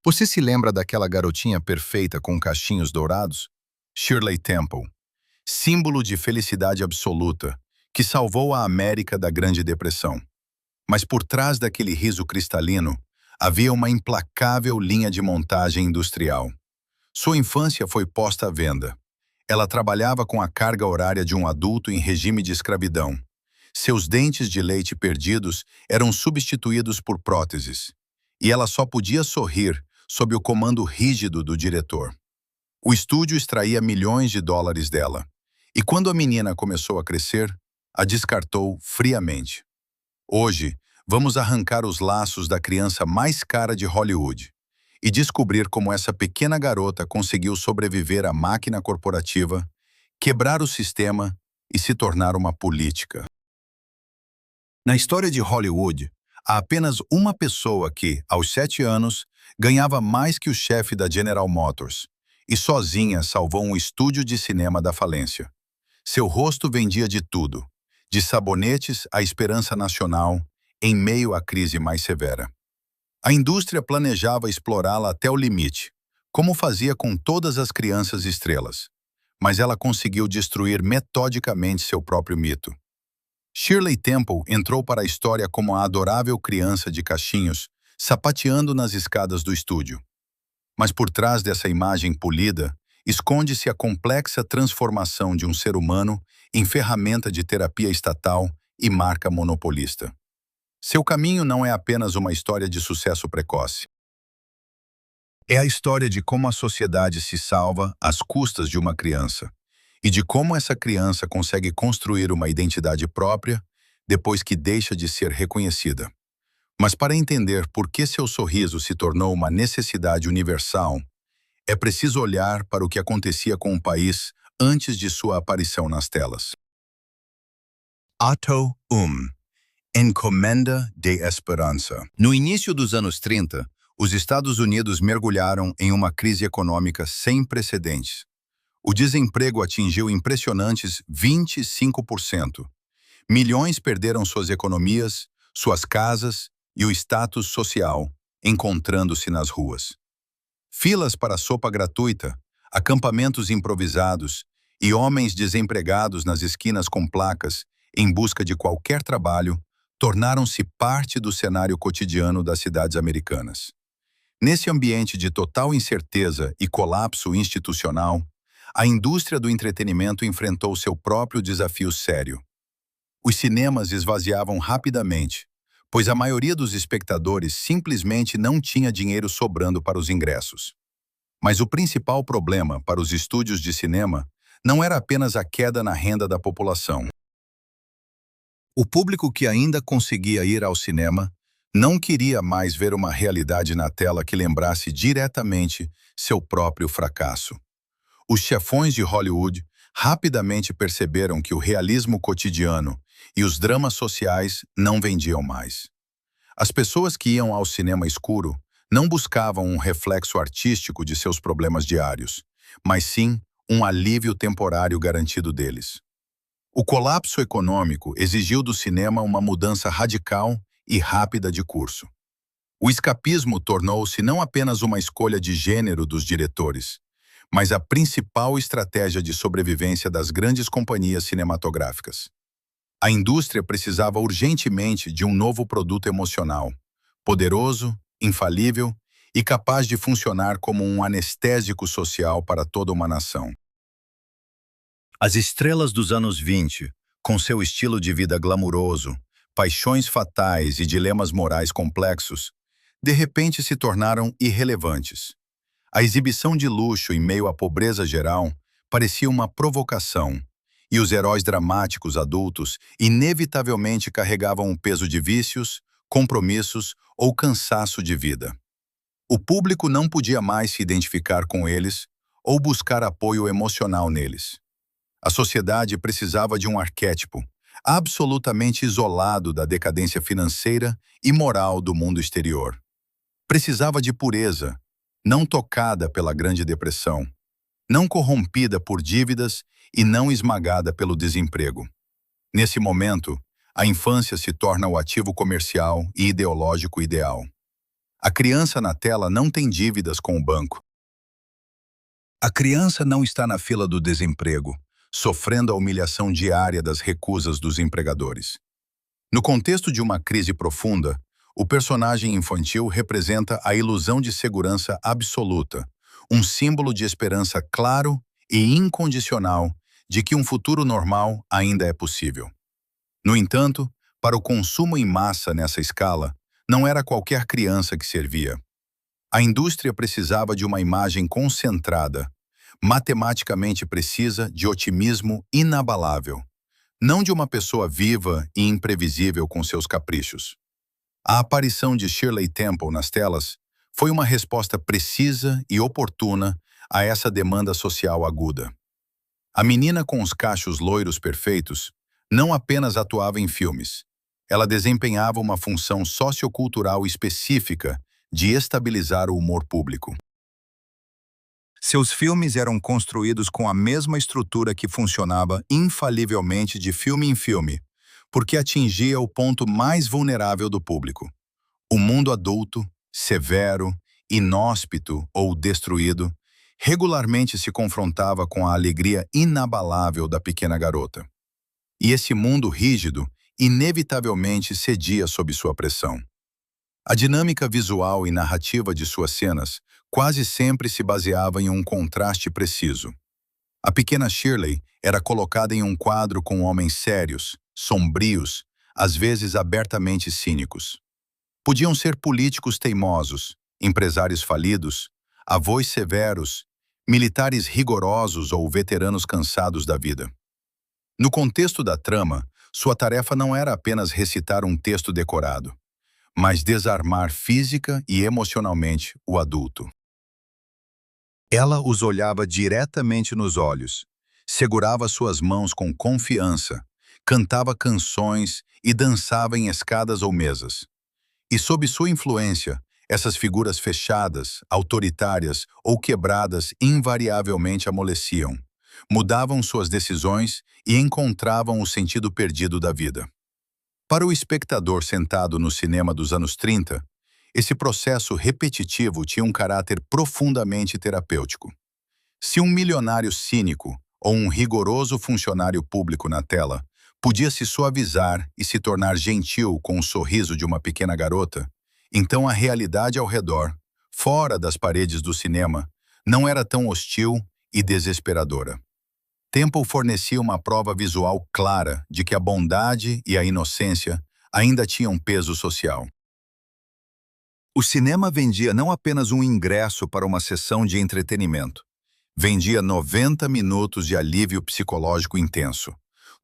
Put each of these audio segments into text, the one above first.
Você se lembra daquela garotinha perfeita com cachinhos dourados? Shirley Temple, símbolo de felicidade absoluta, que salvou a América da Grande Depressão. Mas por trás daquele riso cristalino, havia uma implacável linha de montagem industrial. Sua infância foi posta à venda. Ela trabalhava com a carga horária de um adulto em regime de escravidão. Seus dentes de leite perdidos eram substituídos por próteses. E ela só podia sorrir sob o comando rígido do diretor. O estúdio extraía milhões de dólares dela. E quando a menina começou a crescer, a descartou friamente. Hoje, vamos arrancar os laços da criança mais cara de Hollywood e descobrir como essa pequena garota conseguiu sobreviver à máquina corporativa, quebrar o sistema e se tornar uma política. Na história de Hollywood, há apenas uma pessoa que, aos 7 anos, ganhava mais que o chefe da General Motors e sozinha salvou um estúdio de cinema da falência. Seu rosto vendia de tudo, de sabonetes à esperança nacional, em meio à crise mais severa. A indústria planejava explorá-la até o limite, como fazia com todas as crianças estrelas, mas ela conseguiu destruir metodicamente seu próprio mito. Shirley Temple entrou para a história como a adorável criança de cachinhos, sapateando nas escadas do estúdio. Mas por trás dessa imagem polida, esconde-se a complexa transformação de um ser humano em ferramenta de terapia estatal e marca monopolista. Seu caminho não é apenas uma história de sucesso precoce. É a história de como a sociedade se salva às custas de uma criança e de como essa criança consegue construir uma identidade própria depois que deixa de ser reconhecida. Mas para entender por que seu sorriso se tornou uma necessidade universal, é preciso olhar para o que acontecia com o país antes de sua aparição nas telas. Ato Encomenda de Esperança. No início dos anos 30, os Estados Unidos mergulharam em uma crise econômica sem precedentes. O desemprego atingiu impressionantes 25%. Milhões perderam suas economias, suas casas e o status social, encontrando-se nas ruas. Filas para sopa gratuita, acampamentos improvisados e homens desempregados nas esquinas com placas em busca de qualquer trabalho tornaram-se parte do cenário cotidiano das cidades americanas. Nesse ambiente de total incerteza e colapso institucional, a indústria do entretenimento enfrentou seu próprio desafio sério. Os cinemas esvaziavam rapidamente, pois a maioria dos espectadores simplesmente não tinha dinheiro sobrando para os ingressos. Mas o principal problema para os estúdios de cinema não era apenas a queda na renda da população. O público que ainda conseguia ir ao cinema não queria mais ver uma realidade na tela que lembrasse diretamente seu próprio fracasso. Os chefões de Hollywood rapidamente perceberam que o realismo cotidiano e os dramas sociais não vendiam mais. As pessoas que iam ao cinema escuro não buscavam um reflexo artístico de seus problemas diários, mas sim um alívio temporário garantido deles. O colapso econômico exigiu do cinema uma mudança radical e rápida de curso. O escapismo tornou-se não apenas uma escolha de gênero dos diretores, mas a principal estratégia de sobrevivência das grandes companhias cinematográficas. A indústria precisava urgentemente de um novo produto emocional, poderoso, infalível e capaz de funcionar como um anestésico social para toda uma nação. As estrelas dos anos 20, com seu estilo de vida glamuroso, paixões fatais e dilemas morais complexos, de repente se tornaram irrelevantes. A exibição de luxo em meio à pobreza geral parecia uma provocação, e os heróis dramáticos adultos inevitavelmente carregavam o peso de vícios, compromissos ou cansaço de vida. O público não podia mais se identificar com eles ou buscar apoio emocional neles. A sociedade precisava de um arquétipo, absolutamente isolado da decadência financeira e moral do mundo exterior. Precisava de pureza, não tocada pela Grande Depressão, não corrompida por dívidas e não esmagada pelo desemprego. Nesse momento, a infância se torna o ativo comercial e ideológico ideal. A criança na tela não tem dívidas com o banco. A criança não está na fila do desemprego, sofrendo a humilhação diária das recusas dos empregadores. No contexto de uma crise profunda, o personagem infantil representa a ilusão de segurança absoluta, um símbolo de esperança claro e incondicional de que um futuro normal ainda é possível. No entanto, para o consumo em massa nessa escala, não era qualquer criança que servia. A indústria precisava de uma imagem concentrada, matematicamente precisa de otimismo inabalável, não de uma pessoa viva e imprevisível com seus caprichos. A aparição de Shirley Temple nas telas foi uma resposta precisa e oportuna a essa demanda social aguda. A menina com os cachos loiros perfeitos não apenas atuava em filmes, ela desempenhava uma função sociocultural específica de estabilizar o humor público. Seus filmes eram construídos com a mesma estrutura que funcionava infalivelmente de filme em filme, porque atingia o ponto mais vulnerável do público. O mundo adulto, severo, inóspito ou destruído, regularmente se confrontava com a alegria inabalável da pequena garota. E esse mundo rígido, inevitavelmente cedia sob sua pressão. A dinâmica visual e narrativa de suas cenas quase sempre se baseava em um contraste preciso. A pequena Shirley era colocada em um quadro com homens sérios, sombrios, às vezes abertamente cínicos. Podiam ser políticos teimosos, empresários falidos, avós severos, militares rigorosos ou veteranos cansados da vida. No contexto da trama, sua tarefa não era apenas recitar um texto decorado, mas desarmar física e emocionalmente o adulto. Ela os olhava diretamente nos olhos, segurava suas mãos com confiança, cantava canções e dançava em escadas ou mesas. E sob sua influência, essas figuras fechadas, autoritárias ou quebradas invariavelmente amoleciam, mudavam suas decisões e encontravam o sentido perdido da vida. Para o espectador sentado no cinema dos anos 30, esse processo repetitivo tinha um caráter profundamente terapêutico. Se um milionário cínico ou um rigoroso funcionário público na tela podia se suavizar e se tornar gentil com o sorriso de uma pequena garota, então a realidade ao redor, fora das paredes do cinema, não era tão hostil e desesperadora. Temple fornecia uma prova visual clara de que a bondade e a inocência ainda tinham peso social. O cinema vendia não apenas um ingresso para uma sessão de entretenimento, vendia 90 minutos de alívio psicológico intenso,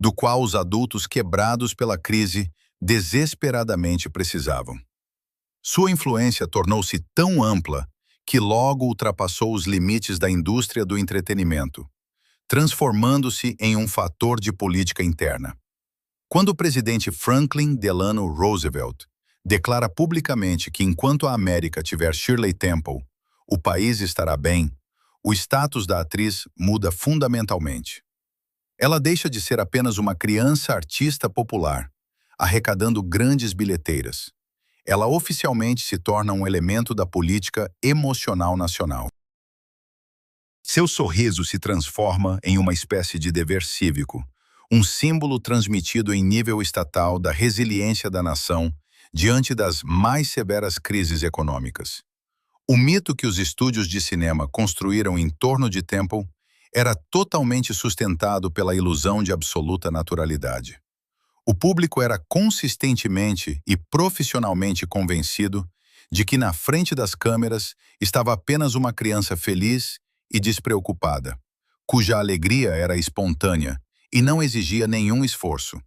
do qual os adultos quebrados pela crise desesperadamente precisavam. Sua influência tornou-se tão ampla que logo ultrapassou os limites da indústria do entretenimento, transformando-se em um fator de política interna. Quando o presidente Franklin Delano Roosevelt declara publicamente que enquanto a América tiver Shirley Temple, o país estará bem, o status da atriz muda fundamentalmente. Ela deixa de ser apenas uma criança artista popular, arrecadando grandes bilheteiras. Ela oficialmente se torna um elemento da política emocional nacional. Seu sorriso se transforma em uma espécie de dever cívico, um símbolo transmitido em nível estatal da resiliência da nação diante das mais severas crises econômicas. O mito que os estúdios de cinema construíram em torno de Temple era totalmente sustentado pela ilusão de absoluta naturalidade. O público era consistentemente e profissionalmente convencido de que na frente das câmeras estava apenas uma criança feliz e despreocupada, cuja alegria era espontânea e não exigia nenhum esforço.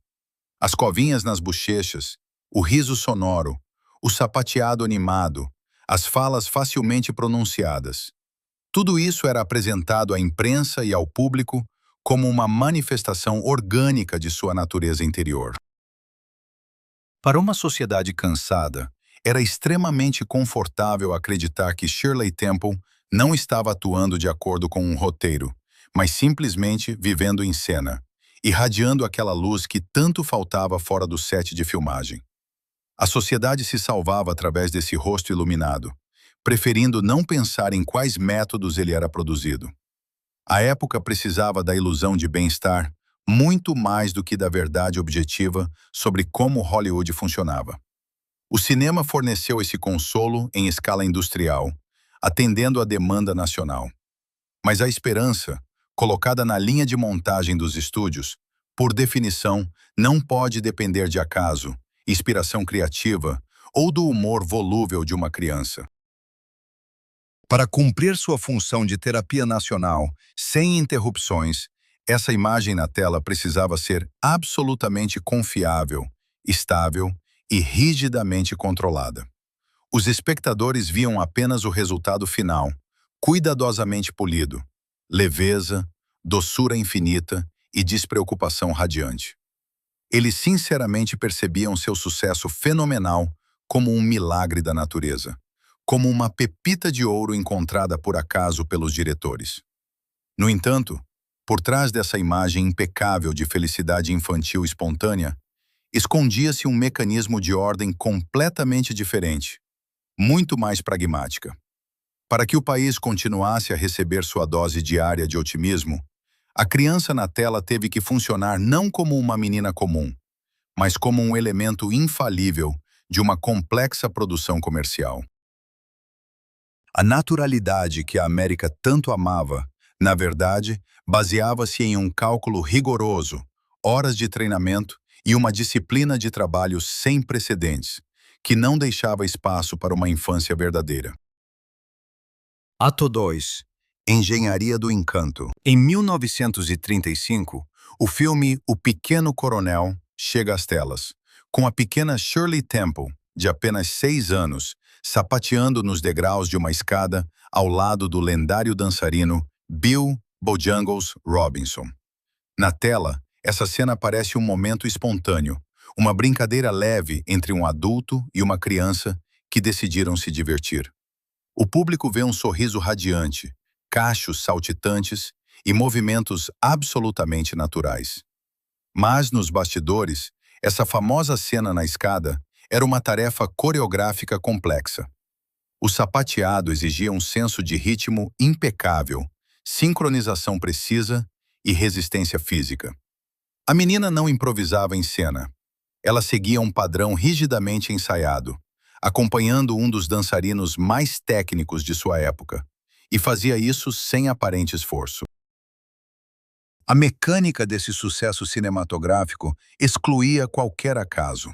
As covinhas nas bochechas, o riso sonoro, o sapateado animado, as falas facilmente pronunciadas. Tudo isso era apresentado à imprensa e ao público como uma manifestação orgânica de sua natureza interior. Para uma sociedade cansada, era extremamente confortável acreditar que Shirley Temple não estava atuando de acordo com um roteiro, mas simplesmente vivendo em cena, irradiando aquela luz que tanto faltava fora do set de filmagem. A sociedade se salvava através desse rosto iluminado, preferindo não pensar em quais métodos ele era produzido. A época precisava da ilusão de bem-estar muito mais do que da verdade objetiva sobre como Hollywood funcionava. O cinema forneceu esse consolo em escala industrial, atendendo à demanda nacional. Mas a esperança, colocada na linha de montagem dos estúdios, por definição, não pode depender de acaso, inspiração criativa ou do humor volúvel de uma criança. Para cumprir sua função de terapia nacional, sem interrupções, essa imagem na tela precisava ser absolutamente confiável, estável e rigidamente controlada. Os espectadores viam apenas o resultado final, cuidadosamente polido, leveza, doçura infinita e despreocupação radiante. Eles sinceramente percebiam seu sucesso fenomenal como um milagre da natureza, como uma pepita de ouro encontrada por acaso pelos diretores. No entanto, por trás dessa imagem impecável de felicidade infantil espontânea, escondia-se um mecanismo de ordem completamente diferente, muito mais pragmática. Para que o país continuasse a receber sua dose diária de otimismo, a criança na tela teve que funcionar não como uma menina comum, mas como um elemento infalível de uma complexa produção comercial. A naturalidade que a América tanto amava, na verdade, baseava-se em um cálculo rigoroso, horas de treinamento e uma disciplina de trabalho sem precedentes, que não deixava espaço para uma infância verdadeira. Ato 2. Engenharia do Encanto. Em 1935, o filme O Pequeno Coronel chega às telas, com a pequena Shirley Temple, de apenas 6 anos, sapateando nos degraus de uma escada ao lado do lendário dançarino Bill Bojangles Robinson. Na tela, essa cena parece um momento espontâneo, uma brincadeira leve entre um adulto e uma criança que decidiram se divertir. O público vê um sorriso radiante, cachos saltitantes e movimentos absolutamente naturais. Mas, nos bastidores, essa famosa cena na escada era uma tarefa coreográfica complexa. O sapateado exigia um senso de ritmo impecável, sincronização precisa e resistência física. A menina não improvisava em cena. Ela seguia um padrão rigidamente ensaiado, acompanhando um dos dançarinos mais técnicos de sua época, e fazia isso sem aparente esforço. A mecânica desse sucesso cinematográfico excluía qualquer acaso.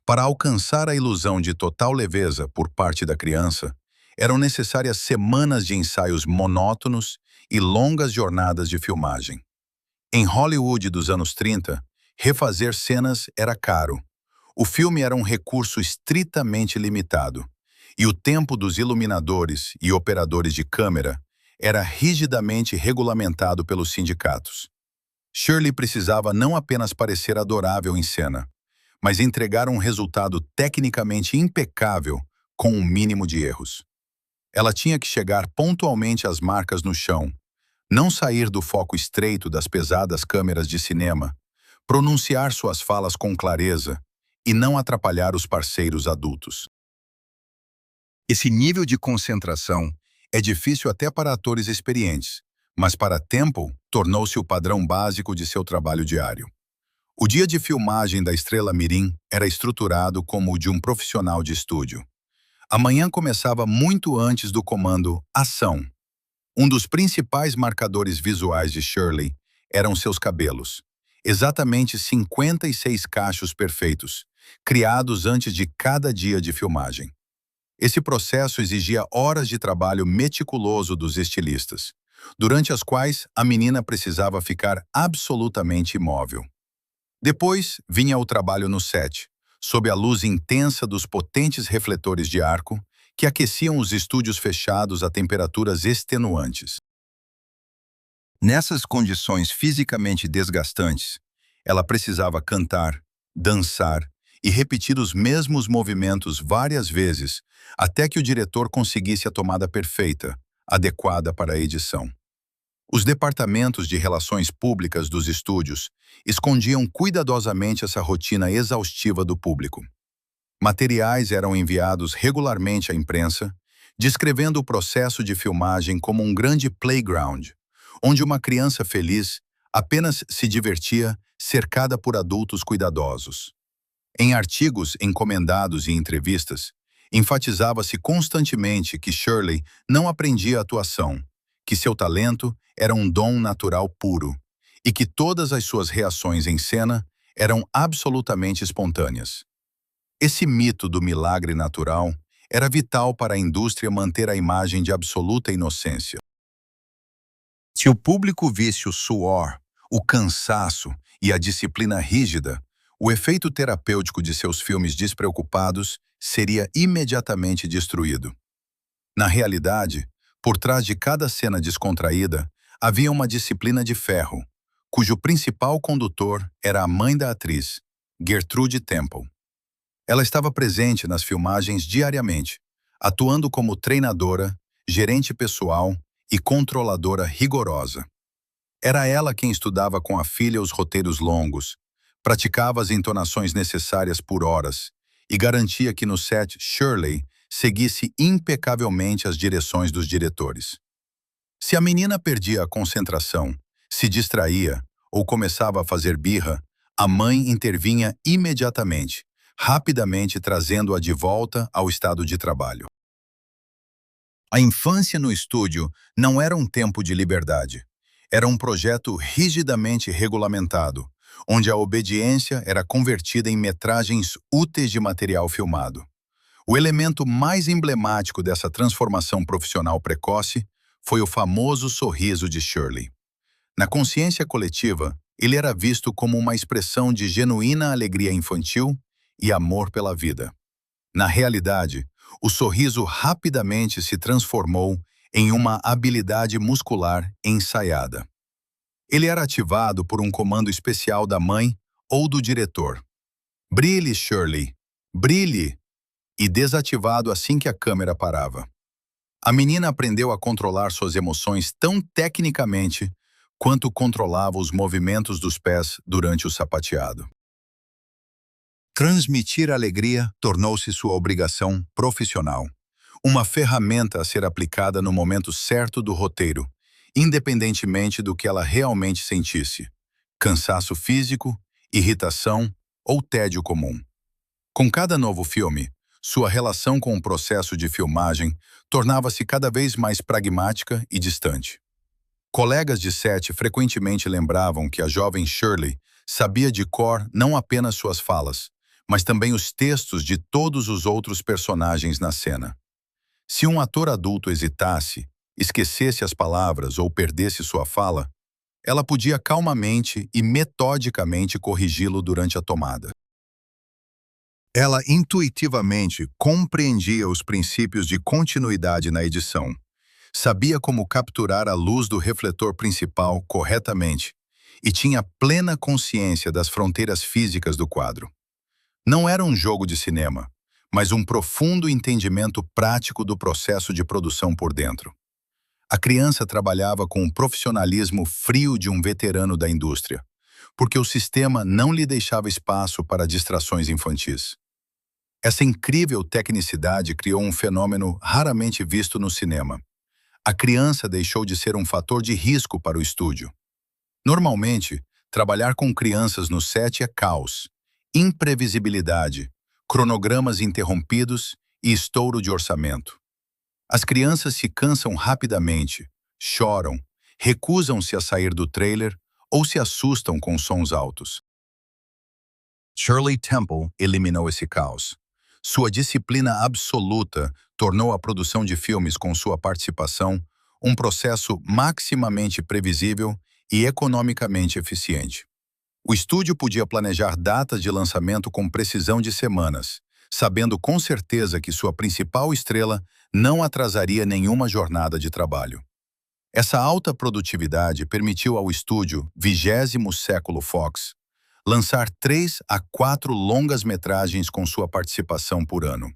Para alcançar a ilusão de total leveza por parte da criança, eram necessárias semanas de ensaios monótonos e longas jornadas de filmagem. Em Hollywood dos anos 30, refazer cenas era caro. O filme era um recurso estritamente limitado, e o tempo dos iluminadores e operadores de câmera era rigidamente regulamentado pelos sindicatos. Shirley precisava não apenas parecer adorável em cena, mas entregar um resultado tecnicamente impecável com um mínimo de erros. Ela tinha que chegar pontualmente às marcas no chão, não sair do foco estreito das pesadas câmeras de cinema, pronunciar suas falas com clareza e não atrapalhar os parceiros adultos. Esse nível de concentração é difícil até para atores experientes, mas para Temple tornou-se o padrão básico de seu trabalho diário. O dia de filmagem da Estrela Mirim era estruturado como o de um profissional de estúdio. A manhã começava muito antes do comando Ação. Um dos principais marcadores visuais de Shirley eram seus cabelos. Exatamente 56 cachos perfeitos, criados antes de cada dia de filmagem. Esse processo exigia horas de trabalho meticuloso dos estilistas, durante as quais a menina precisava ficar absolutamente imóvel. Depois vinha o trabalho no set, sob a luz intensa dos potentes refletores de arco que aqueciam os estúdios fechados a temperaturas extenuantes. Nessas condições fisicamente desgastantes, ela precisava cantar, dançar e repetir os mesmos movimentos várias vezes até que o diretor conseguisse a tomada perfeita, adequada para a edição. Os departamentos de relações públicas dos estúdios escondiam cuidadosamente essa rotina exaustiva do público. Materiais eram enviados regularmente à imprensa, descrevendo o processo de filmagem como um grande playground, onde uma criança feliz apenas se divertia cercada por adultos cuidadosos. Em artigos encomendados e entrevistas, enfatizava-se constantemente que Shirley não aprendia atuação, que seu talento era um dom natural puro e que todas as suas reações em cena eram absolutamente espontâneas. Esse mito do milagre natural era vital para a indústria manter a imagem de absoluta inocência. Se o público visse o suor, o cansaço e a disciplina rígida, o efeito terapêutico de seus filmes despreocupados seria imediatamente destruído. Na realidade, por trás de cada cena descontraída, havia uma disciplina de ferro, cujo principal condutor era a mãe da atriz, Gertrude Temple. Ela estava presente nas filmagens diariamente, atuando como treinadora, gerente pessoal e controladora rigorosa. Era ela quem estudava com a filha os roteiros longos, praticava as entonações necessárias por horas e garantia que no set Shirley seguisse impecavelmente as direções dos diretores. Se a menina perdia a concentração, se distraía ou começava a fazer birra, a mãe intervinha imediatamente, rapidamente trazendo-a de volta ao estado de trabalho. A infância no estúdio não era um tempo de liberdade. Era um projeto rigidamente regulamentado, onde a obediência era convertida em metragens úteis de material filmado. O elemento mais emblemático dessa transformação profissional precoce foi o famoso sorriso de Shirley. Na consciência coletiva, ele era visto como uma expressão de genuína alegria infantil e amor pela vida. Na realidade, o sorriso rapidamente se transformou em uma habilidade muscular ensaiada. Ele era ativado por um comando especial da mãe ou do diretor. Brilhe, Shirley! Brilhe! E desativado assim que a câmera parava. A menina aprendeu a controlar suas emoções tão tecnicamente quanto controlava os movimentos dos pés durante o sapateado. Transmitir alegria tornou-se sua obrigação profissional, uma ferramenta a ser aplicada no momento certo do roteiro, independentemente do que ela realmente sentisse: cansaço físico, irritação ou tédio comum. Com cada novo filme, sua relação com o processo de filmagem tornava-se cada vez mais pragmática e distante. Colegas de set frequentemente lembravam que a jovem Shirley sabia de cor não apenas suas falas, mas também os textos de todos os outros personagens na cena. Se um ator adulto hesitasse, esquecesse as palavras ou perdesse sua fala, ela podia calmamente e metodicamente corrigi-lo durante a tomada. Ela intuitivamente compreendia os princípios de continuidade na edição, sabia como capturar a luz do refletor principal corretamente e tinha plena consciência das fronteiras físicas do quadro. Não era um jogo de cinema, mas um profundo entendimento prático do processo de produção por dentro. A criança trabalhava com o profissionalismo frio de um veterano da indústria, porque o sistema não lhe deixava espaço para distrações infantis. Essa incrível tecnicidade criou um fenômeno raramente visto no cinema. A criança deixou de ser um fator de risco para o estúdio. Normalmente, trabalhar com crianças no set é caos, imprevisibilidade, cronogramas interrompidos e estouro de orçamento. As crianças se cansam rapidamente, choram, recusam-se a sair do trailer ou se assustam com sons altos. Shirley Temple eliminou esse caos. Sua disciplina absoluta tornou a produção de filmes com sua participação um processo maximamente previsível e economicamente eficiente. O estúdio podia planejar datas de lançamento com precisão de semanas, sabendo com certeza que sua principal estrela não atrasaria nenhuma jornada de trabalho. Essa alta produtividade permitiu ao estúdio 20º Século Fox lançar 3 a 4 longas-metragens com sua participação por ano.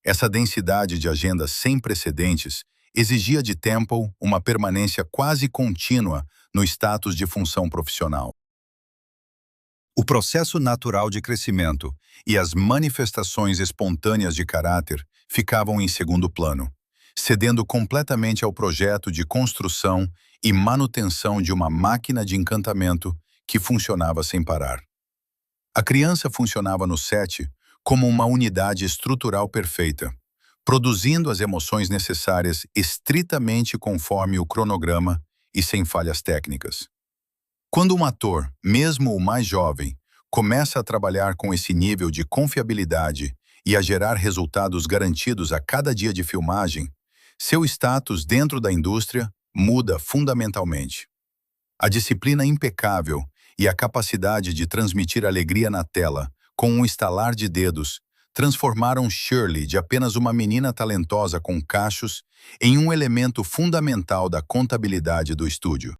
Essa densidade de agenda sem precedentes exigia de Temple uma permanência quase contínua no status de função profissional. O processo natural de crescimento e as manifestações espontâneas de caráter ficavam em segundo plano, cedendo completamente ao projeto de construção e manutenção de uma máquina de encantamento que funcionava sem parar. A criança funcionava no set como uma unidade estrutural perfeita, produzindo as emoções necessárias estritamente conforme o cronograma e sem falhas técnicas. Quando um ator, mesmo o mais jovem, começa a trabalhar com esse nível de confiabilidade e a gerar resultados garantidos a cada dia de filmagem, seu status dentro da indústria muda fundamentalmente. A disciplina impecável e a capacidade de transmitir alegria na tela, com um estalar de dedos, transformaram Shirley de apenas uma menina talentosa com cachos em um elemento fundamental da contabilidade do estúdio.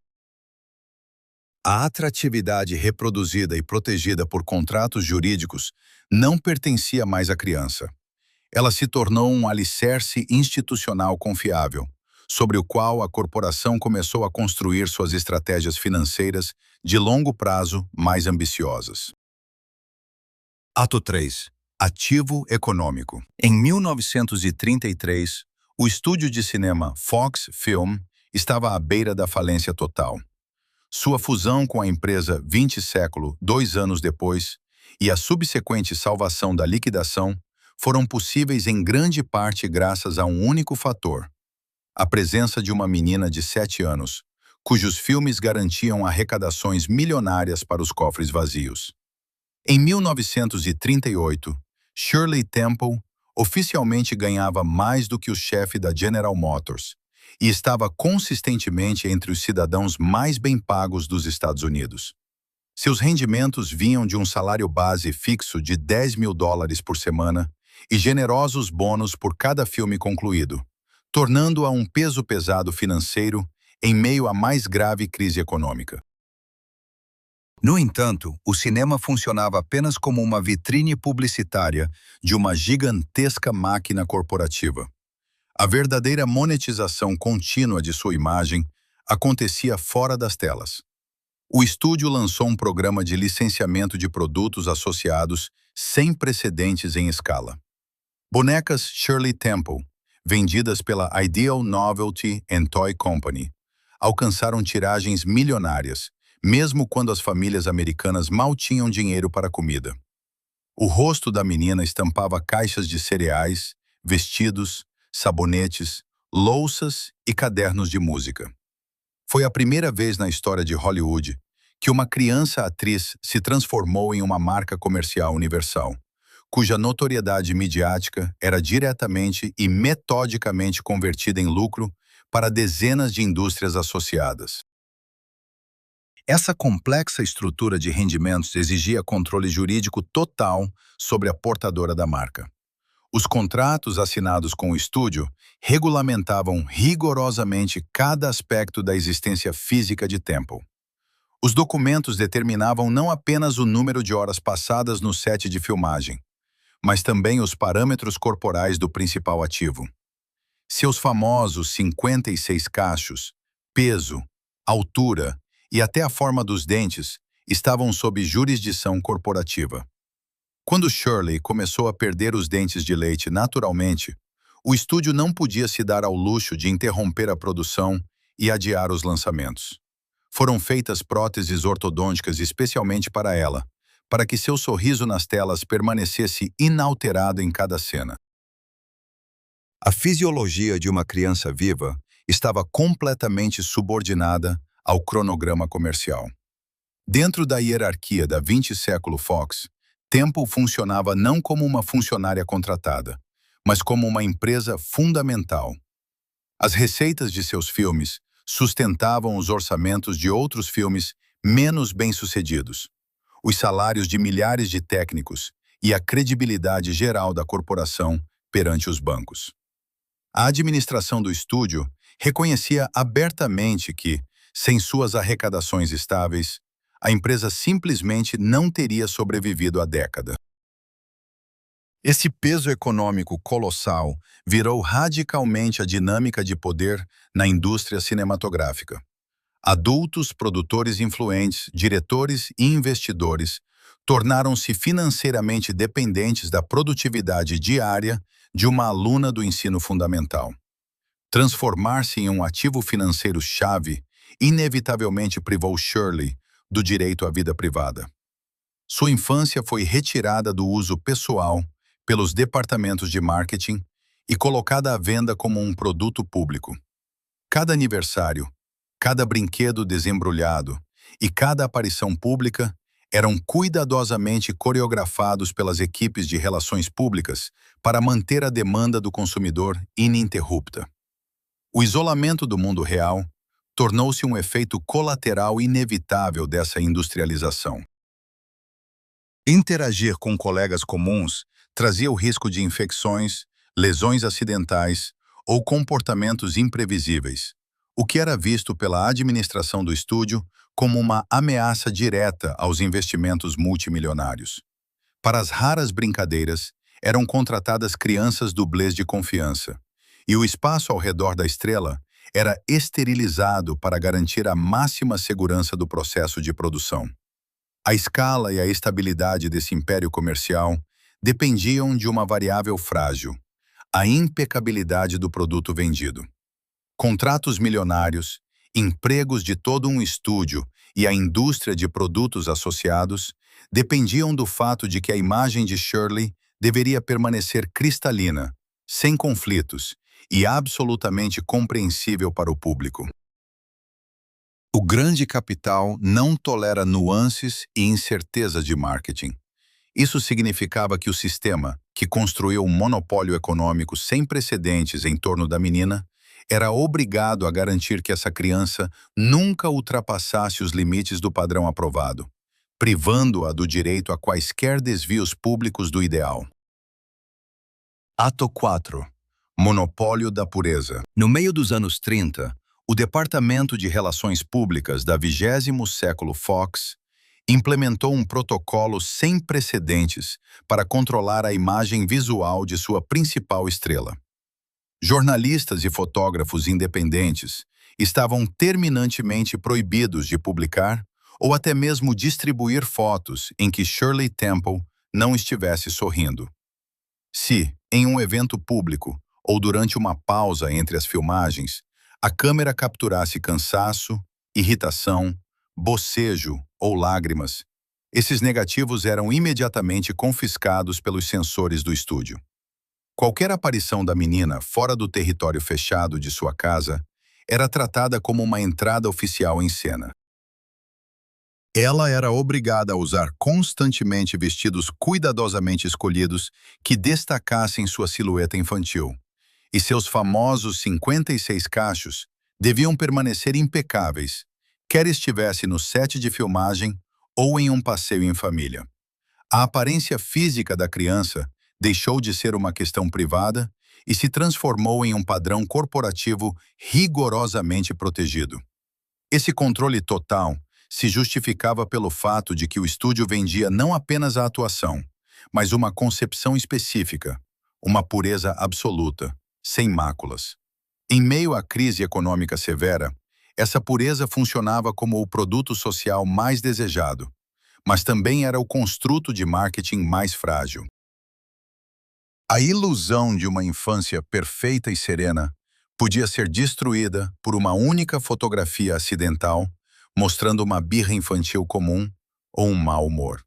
A atratividade reproduzida e protegida por contratos jurídicos não pertencia mais à criança. Ela se tornou um alicerce institucional confiável, sobre o qual a corporação começou a construir suas estratégias financeiras de longo prazo mais ambiciosas. Ato 3. Ativo econômico. Em 1933, o estúdio de cinema Fox Film estava à beira da falência total. Sua fusão com a empresa 20 Século, 2 anos depois, e a subsequente salvação da liquidação foram possíveis em grande parte graças a um único fator: a presença de uma menina de 7 anos, cujos filmes garantiam arrecadações milionárias para os cofres vazios. Em 1938, Shirley Temple oficialmente ganhava mais do que o chefe da General Motors e estava consistentemente entre os cidadãos mais bem pagos dos Estados Unidos. Seus rendimentos vinham de um salário base fixo de $10.000 por semana e generosos bônus por cada filme concluído, tornando-a um peso pesado financeiro em meio à mais grave crise econômica. No entanto, o cinema funcionava apenas como uma vitrine publicitária de uma gigantesca máquina corporativa. A verdadeira monetização contínua de sua imagem acontecia fora das telas. O estúdio lançou um programa de licenciamento de produtos associados sem precedentes em escala. Bonecas Shirley Temple, vendidas pela Ideal Novelty and Toy Company, alcançaram tiragens milionárias, mesmo quando as famílias americanas mal tinham dinheiro para comida. O rosto da menina estampava caixas de cereais, vestidos, sabonetes, louças e cadernos de música. Foi a primeira vez na história de Hollywood que uma criança atriz se transformou em uma marca comercial universal, cuja notoriedade midiática era diretamente e metodicamente convertida em lucro para dezenas de indústrias associadas. Essa complexa estrutura de rendimentos exigia controle jurídico total sobre a portadora da marca. Os contratos assinados com o estúdio regulamentavam rigorosamente cada aspecto da existência física de Temple. Os documentos determinavam não apenas o número de horas passadas no set de filmagem, mas também os parâmetros corporais do principal ativo. Seus famosos 56 cachos, peso, altura e até a forma dos dentes estavam sob jurisdição corporativa. Quando Shirley começou a perder os dentes de leite naturalmente, o estúdio não podia se dar ao luxo de interromper a produção e adiar os lançamentos. Foram feitas próteses ortodônticas especialmente para ela, para que seu sorriso nas telas permanecesse inalterado em cada cena. A fisiologia de uma criança viva estava completamente subordinada ao cronograma comercial. Dentro da hierarquia da 20 Século Fox, Temple funcionava não como uma funcionária contratada, mas como uma empresa fundamental. As receitas de seus filmes sustentavam os orçamentos de outros filmes menos bem-sucedidos, os salários de milhares de técnicos e a credibilidade geral da corporação perante os bancos. A administração do estúdio reconhecia abertamente que, sem suas arrecadações estáveis, a empresa simplesmente não teria sobrevivido à década. Esse peso econômico colossal virou radicalmente a dinâmica de poder na indústria cinematográfica. Adultos, produtores influentes, diretores e investidores tornaram-se financeiramente dependentes da produtividade diária de uma aluna do ensino fundamental. Transformar-se em um ativo financeiro-chave inevitavelmente privou Shirley do direito à vida privada. Sua infância foi retirada do uso pessoal pelos departamentos de marketing e colocada à venda como um produto público. Cada aniversário, cada brinquedo desembrulhado e cada aparição pública eram cuidadosamente coreografados pelas equipes de relações públicas para manter a demanda do consumidor ininterrupta. O isolamento do mundo real tornou-se um efeito colateral inevitável dessa industrialização. Interagir com colegas comuns trazia o risco de infecções, lesões acidentais ou comportamentos imprevisíveis, o que era visto pela administração do estúdio como uma ameaça direta aos investimentos multimilionários. Para as raras brincadeiras, eram contratadas crianças dublês de confiança, e o espaço ao redor da estrela era esterilizado para garantir a máxima segurança do processo de produção. A escala e a estabilidade desse império comercial dependiam de uma variável frágil: a impecabilidade do produto vendido. Contratos milionários, empregos de todo um estúdio e a indústria de produtos associados dependiam do fato de que a imagem de Shirley deveria permanecer cristalina, sem conflitos e absolutamente compreensível para o público. O grande capital não tolera nuances e incertezas de marketing. Isso significava que o sistema, que construiu um monopólio econômico sem precedentes em torno da menina, era obrigado a garantir que essa criança nunca ultrapassasse os limites do padrão aprovado, privando-a do direito a quaisquer desvios públicos do ideal. Ato 4. Monopólio da pureza. No meio dos anos 30, o Departamento de Relações Públicas da 20º século Fox implementou um protocolo sem precedentes para controlar a imagem visual de sua principal estrela. Jornalistas e fotógrafos independentes estavam terminantemente proibidos de publicar ou até mesmo distribuir fotos em que Shirley Temple não estivesse sorrindo. Se, em um evento público ou durante uma pausa entre as filmagens, a câmera capturasse cansaço, irritação, bocejo ou lágrimas, esses negativos eram imediatamente confiscados pelos sensores do estúdio. Qualquer aparição da menina fora do território fechado de sua casa era tratada como uma entrada oficial em cena. Ela era obrigada a usar constantemente vestidos cuidadosamente escolhidos que destacassem sua silhueta infantil, e seus famosos 56 cachos deviam permanecer impecáveis, quer estivesse no set de filmagem ou em um passeio em família. A aparência física da criança deixou de ser uma questão privada e se transformou em um padrão corporativo rigorosamente protegido. Esse controle total se justificava pelo fato de que o estúdio vendia não apenas a atuação, mas uma concepção específica, uma pureza absoluta, sem máculas. Em meio à crise econômica severa, essa pureza funcionava como o produto social mais desejado, mas também era o construto de marketing mais frágil. A ilusão de uma infância perfeita e serena podia ser destruída por uma única fotografia acidental, mostrando uma birra infantil comum ou um mau humor.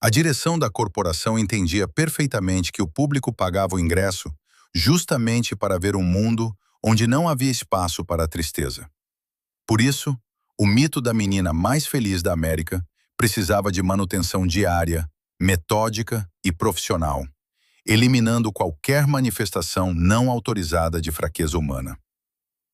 A direção da corporação entendia perfeitamente que o público pagava o ingresso justamente para ver um mundo onde não havia espaço para a tristeza. Por isso, o mito da menina mais feliz da América precisava de manutenção diária, metódica e profissional, eliminando qualquer manifestação não autorizada de fraqueza humana.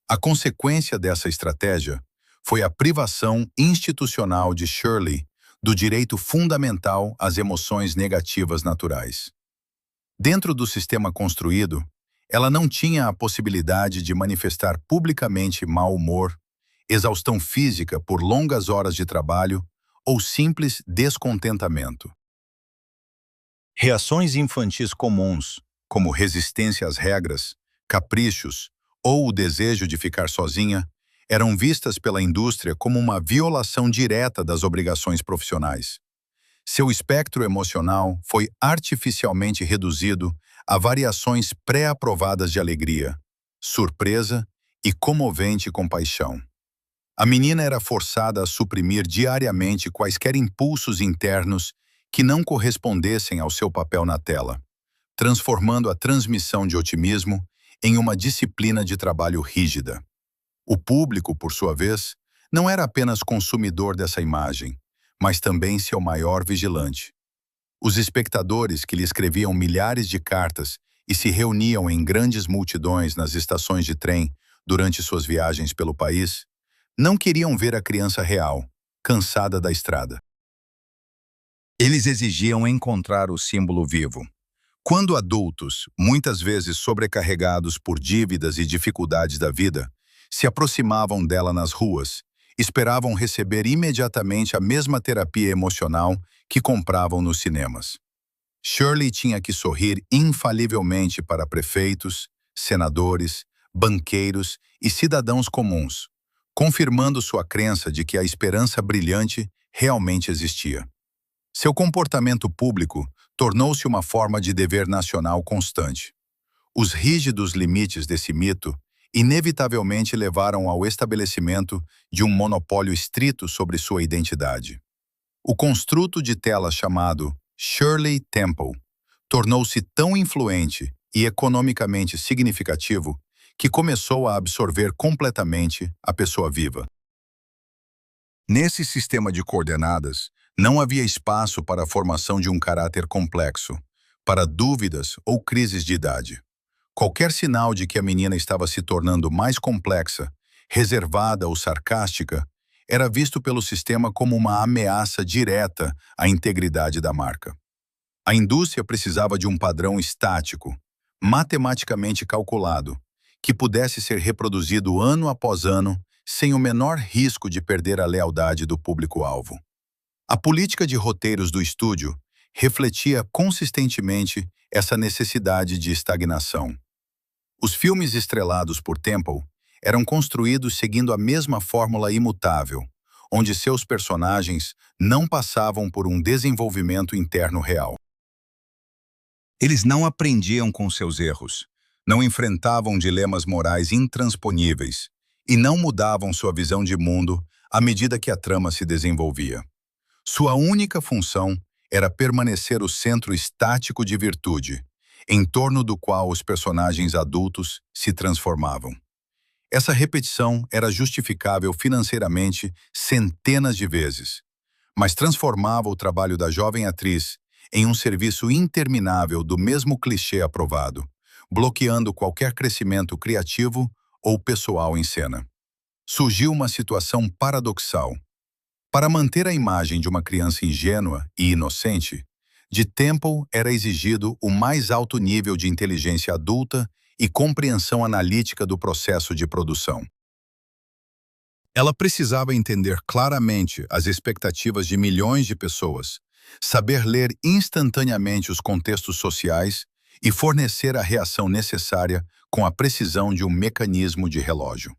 A consequência dessa estratégia foi a privação institucional de Shirley do direito fundamental às emoções negativas naturais. Dentro do sistema construído, ela não tinha a possibilidade de manifestar publicamente mau humor, exaustão física por longas horas de trabalho ou simples descontentamento. Reações infantis comuns, como resistência às regras, caprichos ou o desejo de ficar sozinha, eram vistas pela indústria como uma violação direta das obrigações profissionais. Seu espectro emocional foi artificialmente reduzido a variações pré-aprovadas de alegria, surpresa e comovente compaixão. A menina era forçada a suprimir diariamente quaisquer impulsos internos que não correspondessem ao seu papel na tela, transformando a transmissão de otimismo em uma disciplina de trabalho rígida. O público, por sua vez, não era apenas consumidor dessa imagem, mas também seu maior vigilante. Os espectadores que lhe escreviam milhares de cartas e se reuniam em grandes multidões nas estações de trem durante suas viagens pelo país, não queriam ver a criança real, cansada da estrada. Eles exigiam encontrar o símbolo vivo. Quando adultos, muitas vezes sobrecarregados por dívidas e dificuldades da vida, se aproximavam dela nas ruas, esperavam receber imediatamente a mesma terapia emocional que compravam nos cinemas. Shirley tinha que sorrir infalivelmente para prefeitos, senadores, banqueiros e cidadãos comuns, confirmando sua crença de que a esperança brilhante realmente existia. Seu comportamento público tornou-se uma forma de dever nacional constante. Os rígidos limites desse mito inevitavelmente levaram ao estabelecimento de um monopólio estrito sobre sua identidade. O construto de tela chamado Shirley Temple tornou-se tão influente e economicamente significativo que começou a absorver completamente a pessoa viva. Nesse sistema de coordenadas, não havia espaço para a formação de um caráter complexo, para dúvidas ou crises de idade. Qualquer sinal de que a menina estava se tornando mais complexa, reservada ou sarcástica, era visto pelo sistema como uma ameaça direta à integridade da marca. A indústria precisava de um padrão estático, matematicamente calculado, que pudesse ser reproduzido ano após ano sem o menor risco de perder a lealdade do público-alvo. A política de roteiros do estúdio refletia consistentemente essa necessidade de estagnação. Os filmes estrelados por Temple eram construídos seguindo a mesma fórmula imutável, onde seus personagens não passavam por um desenvolvimento interno real. Eles não aprendiam com seus erros, não enfrentavam dilemas morais intransponíveis e não mudavam sua visão de mundo à medida que a trama se desenvolvia. Sua única função era permanecer o centro estático de virtude, em torno do qual os personagens adultos se transformavam. Essa repetição era justificável financeiramente centenas de vezes, mas transformava o trabalho da jovem atriz em um serviço interminável do mesmo clichê aprovado, bloqueando qualquer crescimento criativo ou pessoal em cena. Surgiu uma situação paradoxal. Para manter a imagem de uma criança ingênua e inocente, de Temple era exigido o mais alto nível de inteligência adulta e compreensão analítica do processo de produção. Ela precisava entender claramente as expectativas de milhões de pessoas, saber ler instantaneamente os contextos sociais e fornecer a reação necessária com a precisão de um mecanismo de relógio.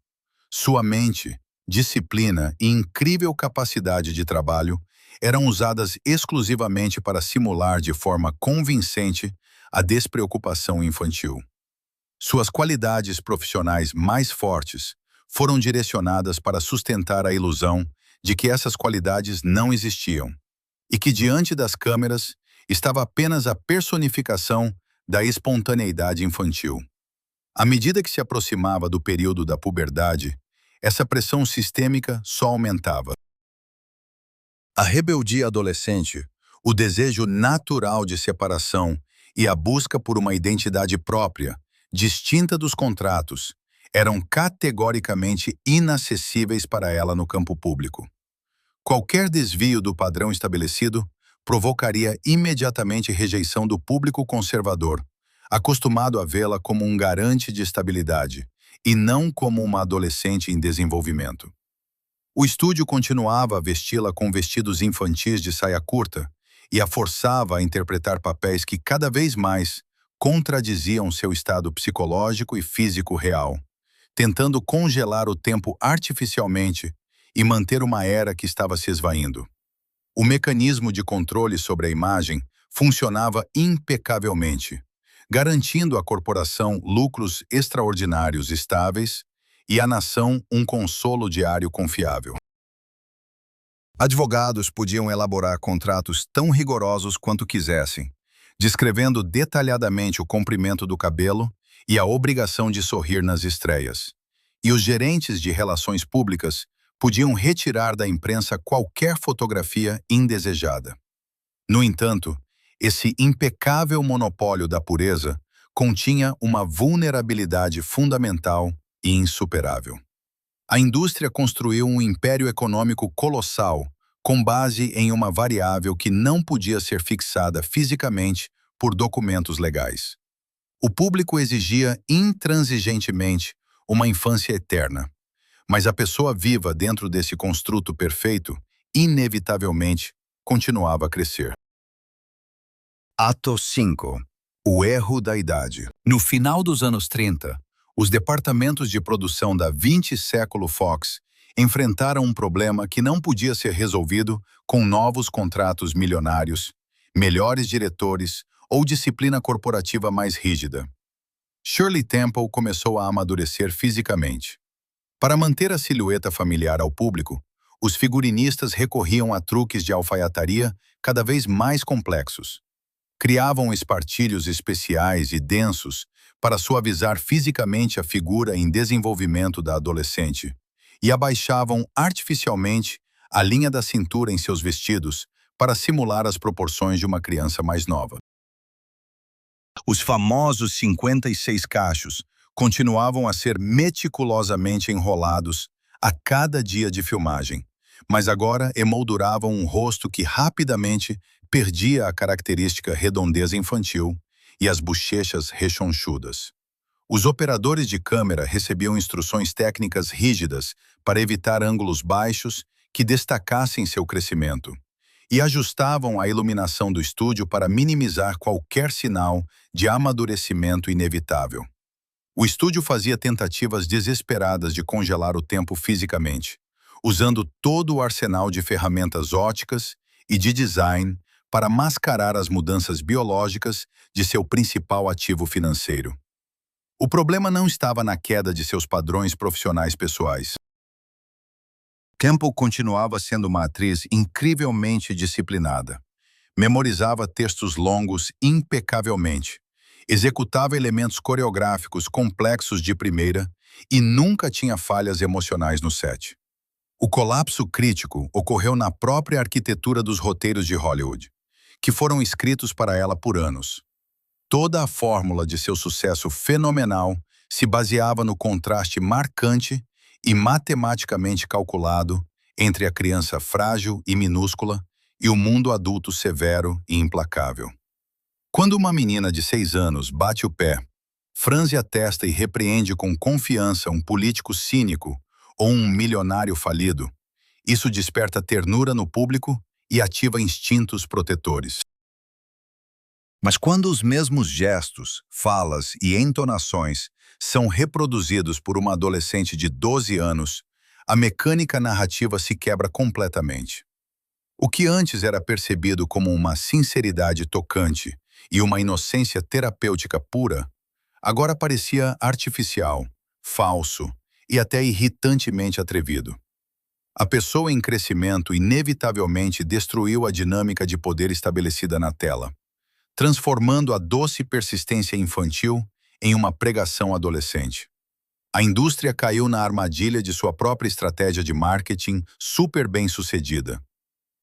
Sua mente, disciplina e incrível capacidade de trabalho eram usadas exclusivamente para simular de forma convincente a despreocupação infantil. Suas qualidades profissionais mais fortes foram direcionadas para sustentar a ilusão de que essas qualidades não existiam e que diante das câmeras estava apenas a personificação da espontaneidade infantil. À medida que se aproximava do período da puberdade, essa pressão sistêmica só aumentava. A rebeldia adolescente, o desejo natural de separação e a busca por uma identidade própria, distinta dos contratos, eram categoricamente inacessíveis para ela no campo público. Qualquer desvio do padrão estabelecido provocaria imediatamente rejeição do público conservador, acostumado a vê-la como um garante de estabilidade e não como uma adolescente em desenvolvimento. O estúdio continuava a vesti-la com vestidos infantis de saia curta e a forçava a interpretar papéis que cada vez mais contradiziam seu estado psicológico e físico real, tentando congelar o tempo artificialmente e manter uma era que estava se esvaindo. O mecanismo de controle sobre a imagem funcionava impecavelmente, garantindo à corporação lucros extraordinários estáveis e à nação um consolo diário confiável. Advogados podiam elaborar contratos tão rigorosos quanto quisessem, descrevendo detalhadamente o comprimento do cabelo e a obrigação de sorrir nas estreias. E os gerentes de relações públicas podiam retirar da imprensa qualquer fotografia indesejada. No entanto, esse impecável monopólio da pureza continha uma vulnerabilidade fundamental e insuperável. A indústria construiu um império econômico colossal, com base em uma variável que não podia ser fixada fisicamente por documentos legais. O público exigia intransigentemente uma infância eterna, mas a pessoa viva dentro desse construto perfeito, inevitavelmente, continuava a crescer. Ato 5. O erro da idade. No final dos anos 30, os departamentos de produção da 20 século Fox enfrentaram um problema que não podia ser resolvido com novos contratos milionários, melhores diretores ou disciplina corporativa mais rígida. Shirley Temple começou a amadurecer fisicamente. Para manter a silhueta familiar ao público, os figurinistas recorriam a truques de alfaiataria cada vez mais complexos. Criavam espartilhos especiais e densos para suavizar fisicamente a figura em desenvolvimento da adolescente e abaixavam artificialmente a linha da cintura em seus vestidos para simular as proporções de uma criança mais nova. Os famosos 56 cachos continuavam a ser meticulosamente enrolados a cada dia de filmagem, mas agora emolduravam um rosto que rapidamente perdia a característica redondeza infantil e as bochechas rechonchudas. Os operadores de câmera recebiam instruções técnicas rígidas para evitar ângulos baixos que destacassem seu crescimento e ajustavam a iluminação do estúdio para minimizar qualquer sinal de amadurecimento inevitável. O estúdio fazia tentativas desesperadas de congelar o tempo fisicamente, usando todo o arsenal de ferramentas óticas e de design para mascarar as mudanças biológicas de seu principal ativo financeiro. O problema não estava na queda de seus padrões profissionais pessoais. Temple continuava sendo uma atriz incrivelmente disciplinada. Memorizava textos longos impecavelmente, executava elementos coreográficos complexos de primeira e nunca tinha falhas emocionais no set. O colapso crítico ocorreu na própria arquitetura dos roteiros de Hollywood, que foram escritos para ela por anos. Toda a fórmula de seu sucesso fenomenal se baseava no contraste marcante e matematicamente calculado entre a criança frágil e minúscula e o mundo adulto severo e implacável. Quando uma menina de 6 anos bate o pé, franze a testa e repreende com confiança um político cínico ou um milionário falido, isso desperta ternura no público e ativa instintos protetores. Mas quando os mesmos gestos, falas e entonações são reproduzidos por uma adolescente de 12 anos, a mecânica narrativa se quebra completamente. O que antes era percebido como uma sinceridade tocante e uma inocência terapêutica pura, agora parecia artificial, falso e até irritantemente atrevido. A pessoa em crescimento inevitavelmente destruiu a dinâmica de poder estabelecida na tela, transformando a doce persistência infantil em uma pregação adolescente. A indústria caiu na armadilha de sua própria estratégia de marketing super bem-sucedida.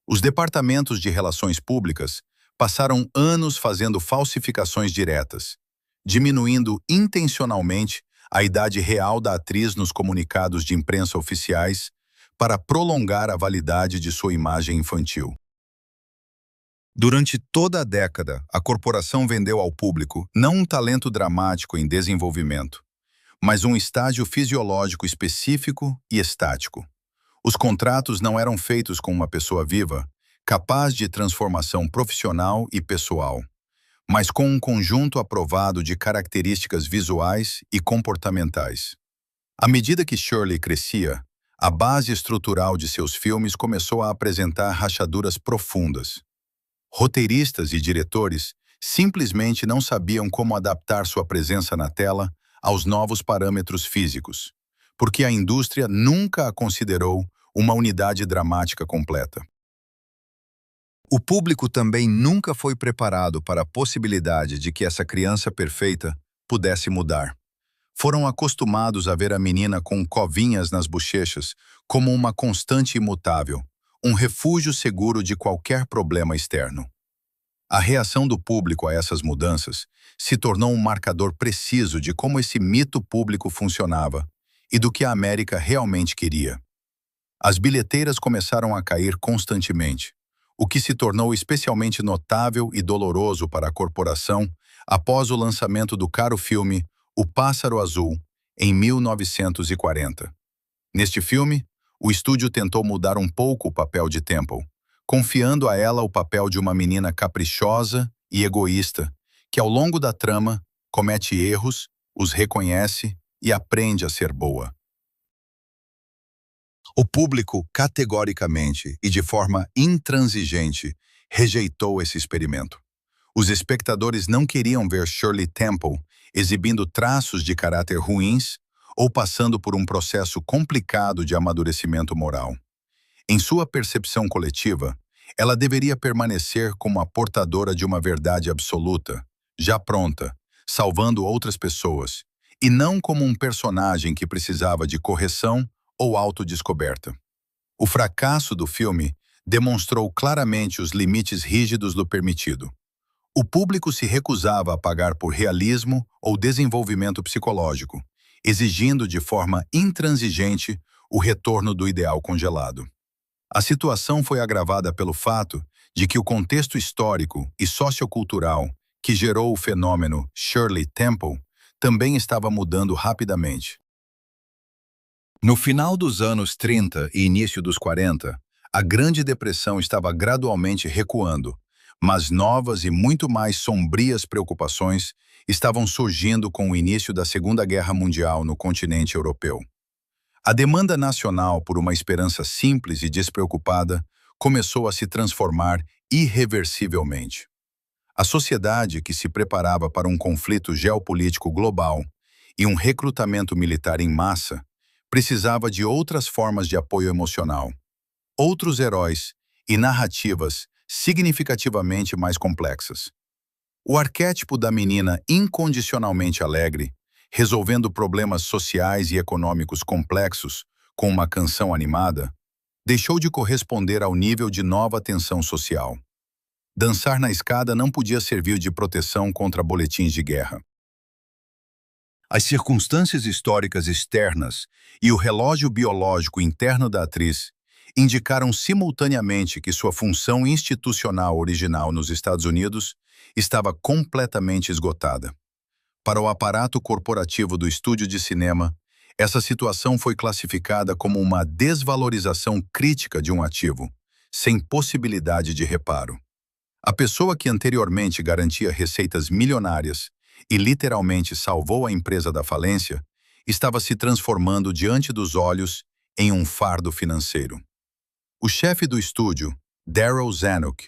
Os departamentos de relações públicas passaram anos fazendo falsificações diretas, diminuindo intencionalmente a idade real da atriz nos comunicados de imprensa oficiais para prolongar a validade de sua imagem infantil. Durante toda a década, a corporação vendeu ao público não um talento dramático em desenvolvimento, mas um estágio fisiológico específico e estático. Os contratos não eram feitos com uma pessoa viva, capaz de transformação profissional e pessoal, mas com um conjunto aprovado de características visuais e comportamentais. À medida que Shirley crescia, A base estrutural de seus filmes começou a apresentar rachaduras profundas. Roteiristas e diretores simplesmente não sabiam como adaptar sua presença na tela aos novos parâmetros físicos, porque a indústria nunca a considerou uma unidade dramática completa. O público também nunca foi preparado para a possibilidade de que essa criança perfeita pudesse mudar. Foram acostumados a ver a menina com covinhas nas bochechas como uma constante imutável, um refúgio seguro de qualquer problema externo. A reação do público a essas mudanças se tornou um marcador preciso de como esse mito público funcionava e do que a América realmente queria. As bilheteiras começaram a cair constantemente, o que se tornou especialmente notável e doloroso para a corporação após o lançamento do caro filme O Pássaro Azul, em 1940. Neste filme, o estúdio tentou mudar um pouco o papel de Temple, confiando a ela o papel de uma menina caprichosa e egoísta, que ao longo da trama comete erros, os reconhece e aprende a ser boa. O público, categoricamente e de forma intransigente, rejeitou esse experimento. Os espectadores não queriam ver Shirley Temple exibindo traços de caráter ruins ou passando por um processo complicado de amadurecimento moral. Em sua percepção coletiva, ela deveria permanecer como a portadora de uma verdade absoluta, já pronta, salvando outras pessoas, e não como um personagem que precisava de correção ou autodescoberta. O fracasso do filme demonstrou claramente os limites rígidos do permitido. O público se recusava a pagar por realismo ou desenvolvimento psicológico, exigindo de forma intransigente o retorno do ideal congelado. A situação foi agravada pelo fato de que o contexto histórico e sociocultural que gerou o fenômeno Shirley Temple também estava mudando rapidamente. No final dos anos 30 e início dos 40, a Grande Depressão estava gradualmente recuando, mas novas e muito mais sombrias preocupações estavam surgindo com o início da Segunda Guerra Mundial no continente europeu. A demanda nacional por uma esperança simples e despreocupada começou a se transformar irreversivelmente. A sociedade que se preparava para um conflito geopolítico global e um recrutamento militar em massa precisava de outras formas de apoio emocional, outros heróis e narrativas significativamente mais complexas. O arquétipo da menina incondicionalmente alegre, resolvendo problemas sociais e econômicos complexos com uma canção animada, deixou de corresponder ao nível de nova tensão social. Dançar na escada não podia servir de proteção contra boletins de guerra. As circunstâncias históricas externas e o relógio biológico interno da atriz indicaram simultaneamente que sua função institucional original nos Estados Unidos estava completamente esgotada. Para o aparato corporativo do estúdio de cinema, essa situação foi classificada como uma desvalorização crítica de um ativo, sem possibilidade de reparo. A pessoa que anteriormente garantia receitas milionárias e literalmente salvou a empresa da falência, estava se transformando diante dos olhos em um fardo financeiro. O chefe do estúdio, Darryl Zanuck,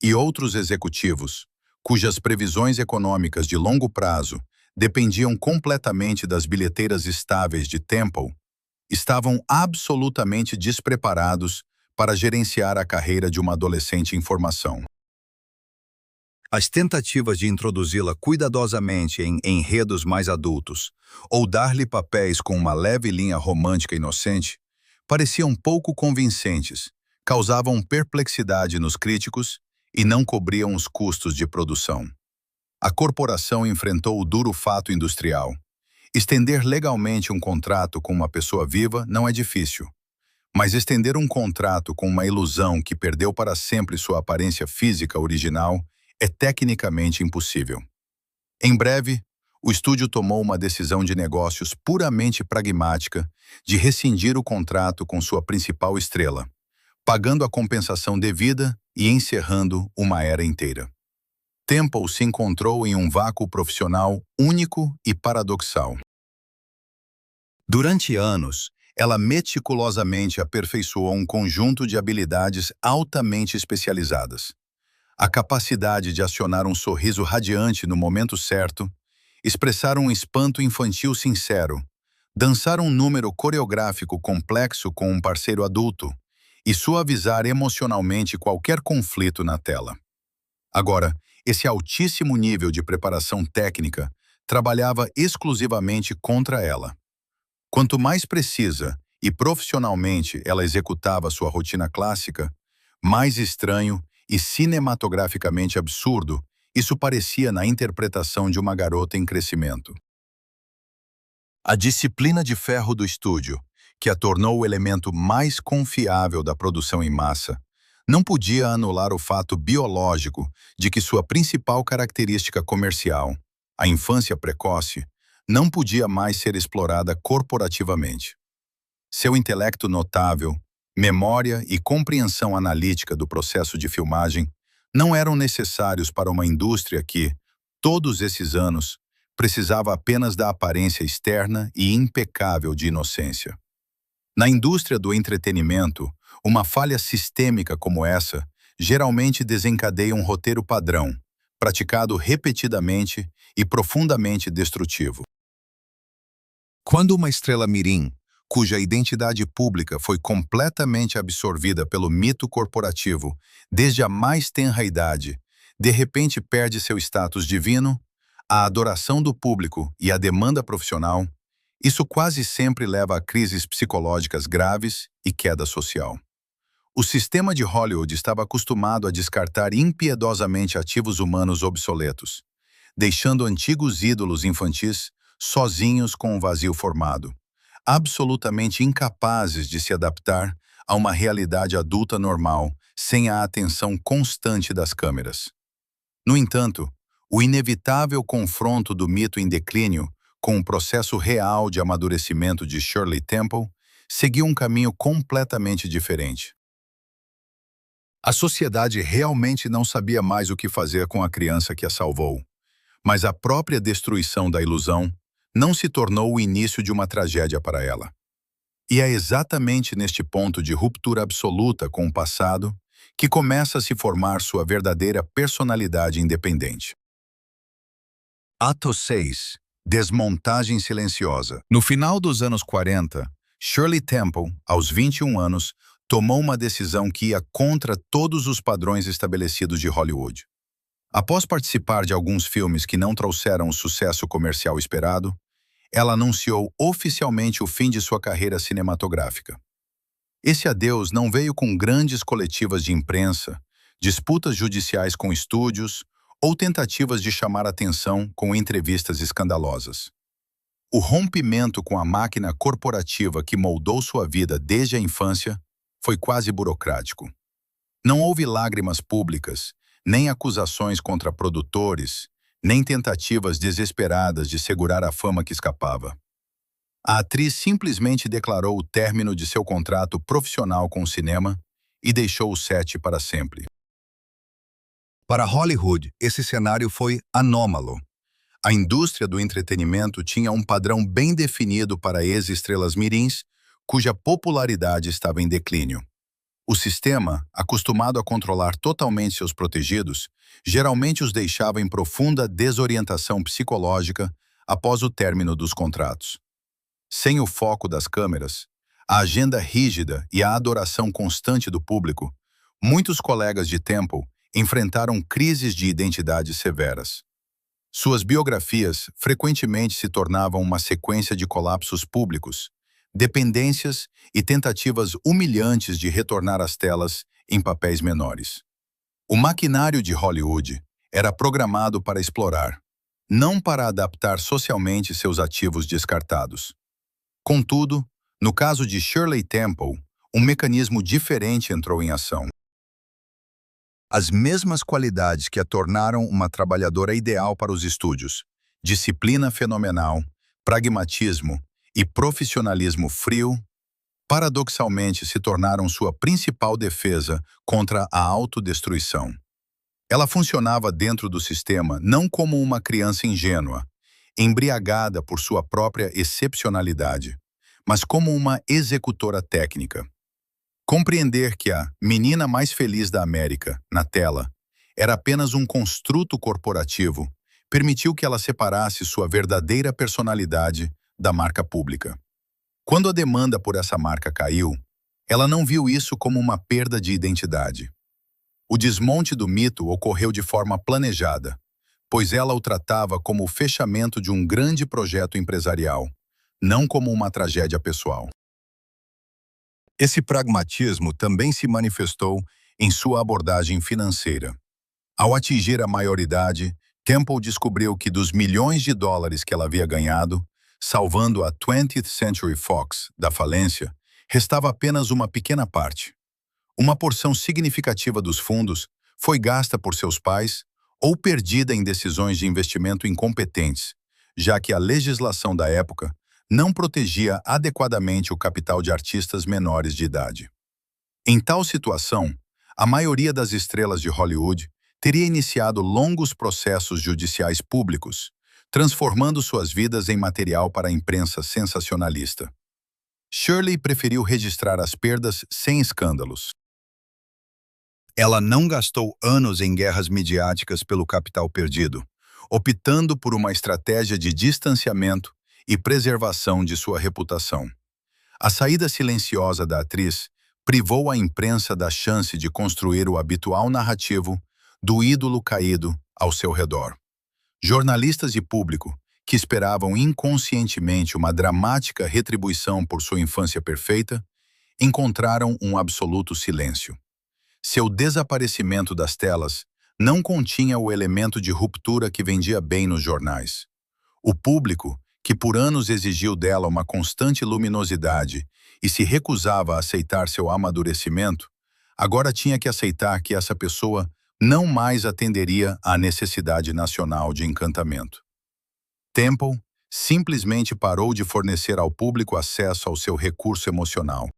e outros executivos, cujas previsões econômicas de longo prazo dependiam completamente das bilheteiras estáveis de Temple, estavam absolutamente despreparados para gerenciar a carreira de uma adolescente em formação. As tentativas de introduzi-la cuidadosamente em enredos mais adultos, ou dar-lhe papéis com uma leve linha romântica inocente, pareciam pouco convincentes, causavam perplexidade nos críticos e não cobriam os custos de produção. A corporação enfrentou o duro fato industrial. Estender legalmente um contrato com uma pessoa viva não é difícil, mas estender um contrato com uma ilusão que perdeu para sempre sua aparência física original é tecnicamente impossível. Em breve, o estúdio tomou uma decisão de negócios puramente pragmática de rescindir o contrato com sua principal estrela, pagando a compensação devida e encerrando uma era inteira. Temple se encontrou em um vácuo profissional único e paradoxal. Durante anos, ela meticulosamente aperfeiçoou um conjunto de habilidades altamente especializadas. A capacidade de acionar um sorriso radiante no momento certo, expressar um espanto infantil sincero, dançar um número coreográfico complexo com um parceiro adulto e suavizar emocionalmente qualquer conflito na tela. Agora, esse altíssimo nível de preparação técnica trabalhava exclusivamente contra ela. Quanto mais precisa e profissionalmente ela executava sua rotina clássica, mais estranho e cinematograficamente absurdo isso parecia na interpretação de uma garota em crescimento. A disciplina de ferro do estúdio, que a tornou o elemento mais confiável da produção em massa, não podia anular o fato biológico de que sua principal característica comercial, a infância precoce, não podia mais ser explorada corporativamente. Seu intelecto notável, memória e compreensão analítica do processo de filmagem não eram necessários para uma indústria que, todos esses anos, precisava apenas da aparência externa e impecável de inocência. Na indústria do entretenimento, uma falha sistêmica como essa geralmente desencadeia um roteiro padrão, praticado repetidamente e profundamente destrutivo. Quando uma estrela mirim, cuja identidade pública foi completamente absorvida pelo mito corporativo desde a mais tenra idade, de repente perde seu status divino, a adoração do público e a demanda profissional, isso quase sempre leva a crises psicológicas graves e queda social. O sistema de Hollywood estava acostumado a descartar impiedosamente ativos humanos obsoletos, deixando antigos ídolos infantis sozinhos com um vazio formado, absolutamente incapazes de se adaptar a uma realidade adulta normal sem a atenção constante das câmeras. No entanto, o inevitável confronto do mito em declínio com o processo real de amadurecimento de Shirley Temple seguiu um caminho completamente diferente. A sociedade realmente não sabia mais o que fazer com a criança que a salvou, mas a própria destruição da ilusão não se tornou o início de uma tragédia para ela. E é exatamente neste ponto de ruptura absoluta com o passado que começa a se formar sua verdadeira personalidade independente. Ato 6. Desmontagem silenciosa. No final dos anos 40, Shirley Temple, aos 21 anos, tomou uma decisão que ia contra todos os padrões estabelecidos de Hollywood. Após participar de alguns filmes que não trouxeram o sucesso comercial esperado, ela anunciou oficialmente o fim de sua carreira cinematográfica. Esse adeus não veio com grandes coletivas de imprensa, disputas judiciais com estúdios ou tentativas de chamar atenção com entrevistas escandalosas. O rompimento com a máquina corporativa que moldou sua vida desde a infância foi quase burocrático. Não houve lágrimas públicas, nem acusações contra produtores, nem tentativas desesperadas de segurar a fama que escapava. A atriz simplesmente declarou o término de seu contrato profissional com o cinema e deixou o set para sempre. Para Hollywood, esse cenário foi anômalo. A indústria do entretenimento tinha um padrão bem definido para ex-estrelas mirins, cuja popularidade estava em declínio. O sistema, acostumado a controlar totalmente seus protegidos, geralmente os deixava em profunda desorientação psicológica após o término dos contratos. Sem o foco das câmeras, a agenda rígida e a adoração constante do público, muitos colegas de Temple enfrentaram crises de identidade severas. Suas biografias frequentemente se tornavam uma sequência de colapsos públicos, dependências e tentativas humilhantes de retornar às telas em papéis menores. O maquinário de Hollywood era programado para explorar, não para adaptar socialmente seus ativos descartados. Contudo, no caso de Shirley Temple, um mecanismo diferente entrou em ação. As mesmas qualidades que a tornaram uma trabalhadora ideal para os estúdios, disciplina fenomenal, pragmatismo e profissionalismo frio, paradoxalmente se tornaram sua principal defesa contra a autodestruição. Ela funcionava dentro do sistema não como uma criança ingênua, embriagada por sua própria excepcionalidade, mas como uma executora técnica. Compreender que a menina mais feliz da América, na tela, era apenas um construto corporativo, permitiu que ela separasse sua verdadeira personalidade da marca pública. Quando a demanda por essa marca caiu, ela não viu isso como uma perda de identidade. O desmonte do mito ocorreu de forma planejada, pois ela o tratava como o fechamento de um grande projeto empresarial, não como uma tragédia pessoal. Esse pragmatismo também se manifestou em sua abordagem financeira. Ao atingir a maioridade, Temple descobriu que dos milhões de dólares que ela havia ganhado, salvando a 20th Century Fox da falência, restava apenas uma pequena parte. Uma porção significativa dos fundos foi gasta por seus pais ou perdida em decisões de investimento incompetentes, já que a legislação da época não protegia adequadamente o capital de artistas menores de idade. Em tal situação, a maioria das estrelas de Hollywood teria iniciado longos processos judiciais públicos, transformando suas vidas em material para a imprensa sensacionalista. Shirley preferiu registrar as perdas sem escândalos. Ela não gastou anos em guerras midiáticas pelo capital perdido, optando por uma estratégia de distanciamento e preservação de sua reputação. A saída silenciosa da atriz privou a imprensa da chance de construir o habitual narrativo do ídolo caído ao seu redor. Jornalistas e público, que esperavam inconscientemente uma dramática retribuição por sua infância perfeita, encontraram um absoluto silêncio. Seu desaparecimento das telas não continha o elemento de ruptura que vendia bem nos jornais. O público, que por anos exigiu dela uma constante luminosidade e se recusava a aceitar seu amadurecimento, agora tinha que aceitar que essa pessoa não mais atenderia à necessidade nacional de encantamento. Temple simplesmente parou de fornecer ao público acesso ao seu recurso emocional.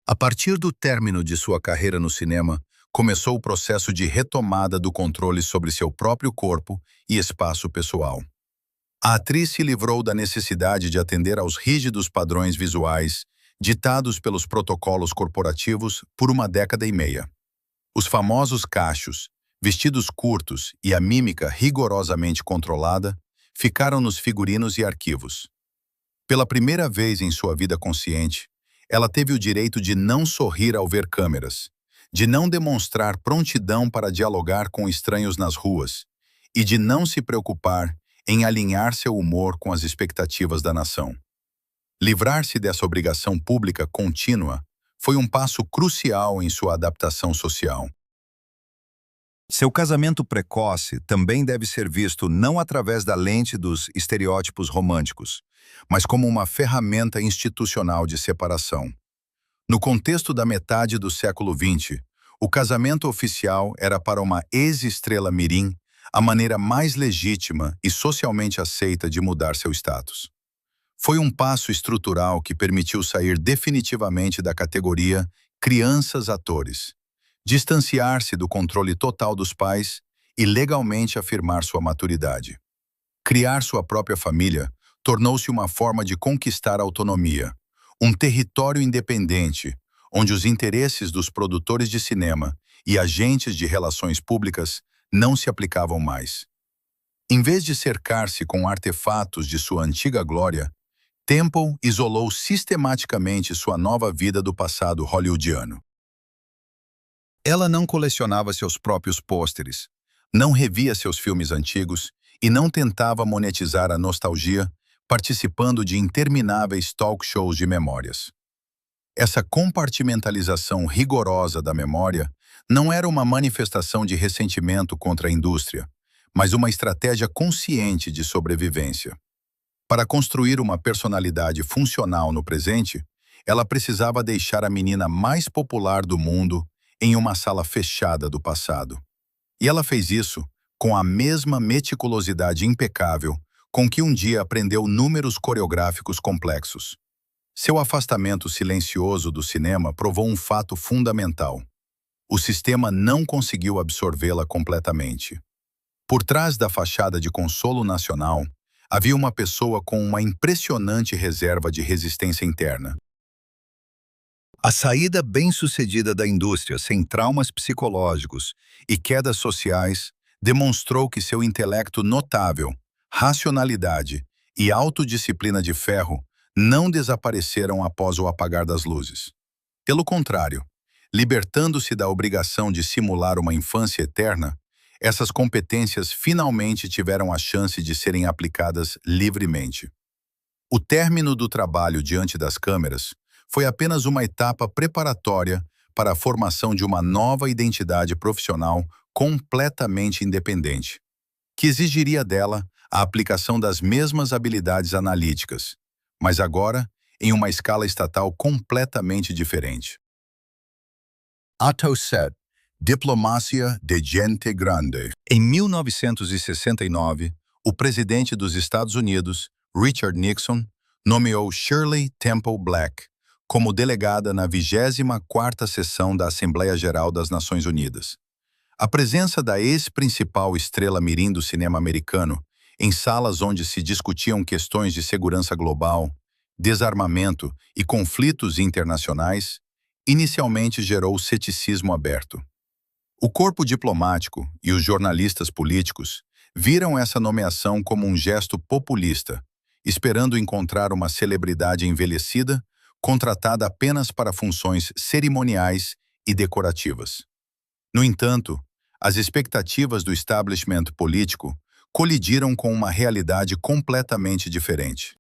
A partir do término de sua carreira no cinema, começou o processo de retomada do controle sobre seu próprio corpo e espaço pessoal. A atriz se livrou da necessidade de atender aos rígidos padrões visuais ditados pelos protocolos corporativos por uma década e meia. Os famosos cachos, vestidos curtos e a mímica rigorosamente controlada ficaram nos figurinos e arquivos. Pela primeira vez em sua vida consciente, ela teve o direito de não sorrir ao ver câmeras, de não demonstrar prontidão para dialogar com estranhos nas ruas e de não se preocupar em alinhar seu humor com as expectativas da nação. Livrar-se dessa obrigação pública contínua foi um passo crucial em sua adaptação social. Seu casamento precoce também deve ser visto não através da lente dos estereótipos românticos, mas como uma ferramenta institucional de separação. No contexto da metade do século XX, o casamento oficial era para uma ex-estrela mirim a maneira mais legítima e socialmente aceita de mudar seu status. Foi um passo estrutural que permitiu sair definitivamente da categoria crianças atores, distanciar-se do controle total dos pais e legalmente afirmar sua maturidade. Criar sua própria família tornou-se uma forma de conquistar autonomia, um território independente, onde os interesses dos produtores de cinema e agentes de relações públicas não se aplicavam mais. Em vez de cercar-se com artefatos de sua antiga glória, Temple isolou sistematicamente sua nova vida do passado hollywoodiano. Ela não colecionava seus próprios pôsteres, não revia seus filmes antigos e não tentava monetizar a nostalgia participando de intermináveis talk shows de memórias. Essa compartimentalização rigorosa da memória não era uma manifestação de ressentimento contra a indústria, mas uma estratégia consciente de sobrevivência. Para construir uma personalidade funcional no presente, ela precisava deixar a menina mais popular do mundo em uma sala fechada do passado. E ela fez isso com a mesma meticulosidade impecável com que um dia aprendeu números coreográficos complexos. Seu afastamento silencioso do cinema provou um fato fundamental. O sistema não conseguiu absorvê-la completamente. Por trás da fachada de consolo nacional, Havia uma pessoa com uma impressionante reserva de resistência interna. A saída bem-sucedida da indústria sem traumas psicológicos e quedas sociais demonstrou que seu intelecto notável, racionalidade e autodisciplina de ferro não desapareceram após o apagar das luzes. Pelo contrário, libertando-se da obrigação de simular uma infância eterna, essas competências finalmente tiveram a chance de serem aplicadas livremente. O término do trabalho diante das câmeras foi apenas uma etapa preparatória para a formação de uma nova identidade profissional completamente independente, que exigiria dela a aplicação das mesmas habilidades analíticas, mas agora em uma escala estatal completamente diferente. Ato 7. Diplomacia de gente grande. Em 1969, o presidente dos Estados Unidos, Richard Nixon, nomeou Shirley Temple Black como delegada na 24ª sessão da Assembleia Geral das Nações Unidas. A presença da ex-principal estrela mirim do cinema americano em salas onde se discutiam questões de segurança global, desarmamento e conflitos internacionais, inicialmente gerou ceticismo aberto. O corpo diplomático e os jornalistas políticos viram essa nomeação como um gesto populista, esperando encontrar uma celebridade envelhecida, contratada apenas para funções cerimoniais e decorativas. No entanto, as expectativas do establishment político colidiram com uma realidade completamente diferente.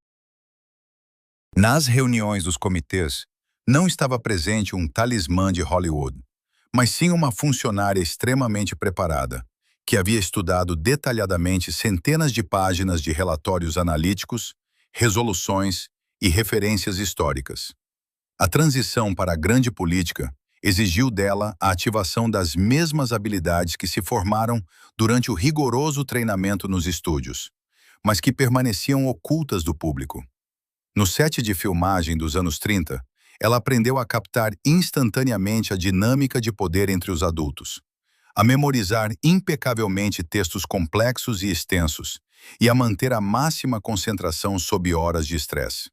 Nas reuniões dos comitês, não estava presente um talismã de Hollywood, mas sim uma funcionária extremamente preparada, que havia estudado detalhadamente centenas de páginas de relatórios analíticos, resoluções e referências históricas. A transição para a grande política exigiu dela a ativação das mesmas habilidades que se formaram durante o rigoroso treinamento nos estúdios, mas que permaneciam ocultas do público. No set de filmagem dos anos 30, ela aprendeu a captar instantaneamente a dinâmica de poder entre os adultos, a memorizar impecavelmente textos complexos e extensos e a manter a máxima concentração sob horas de estresse.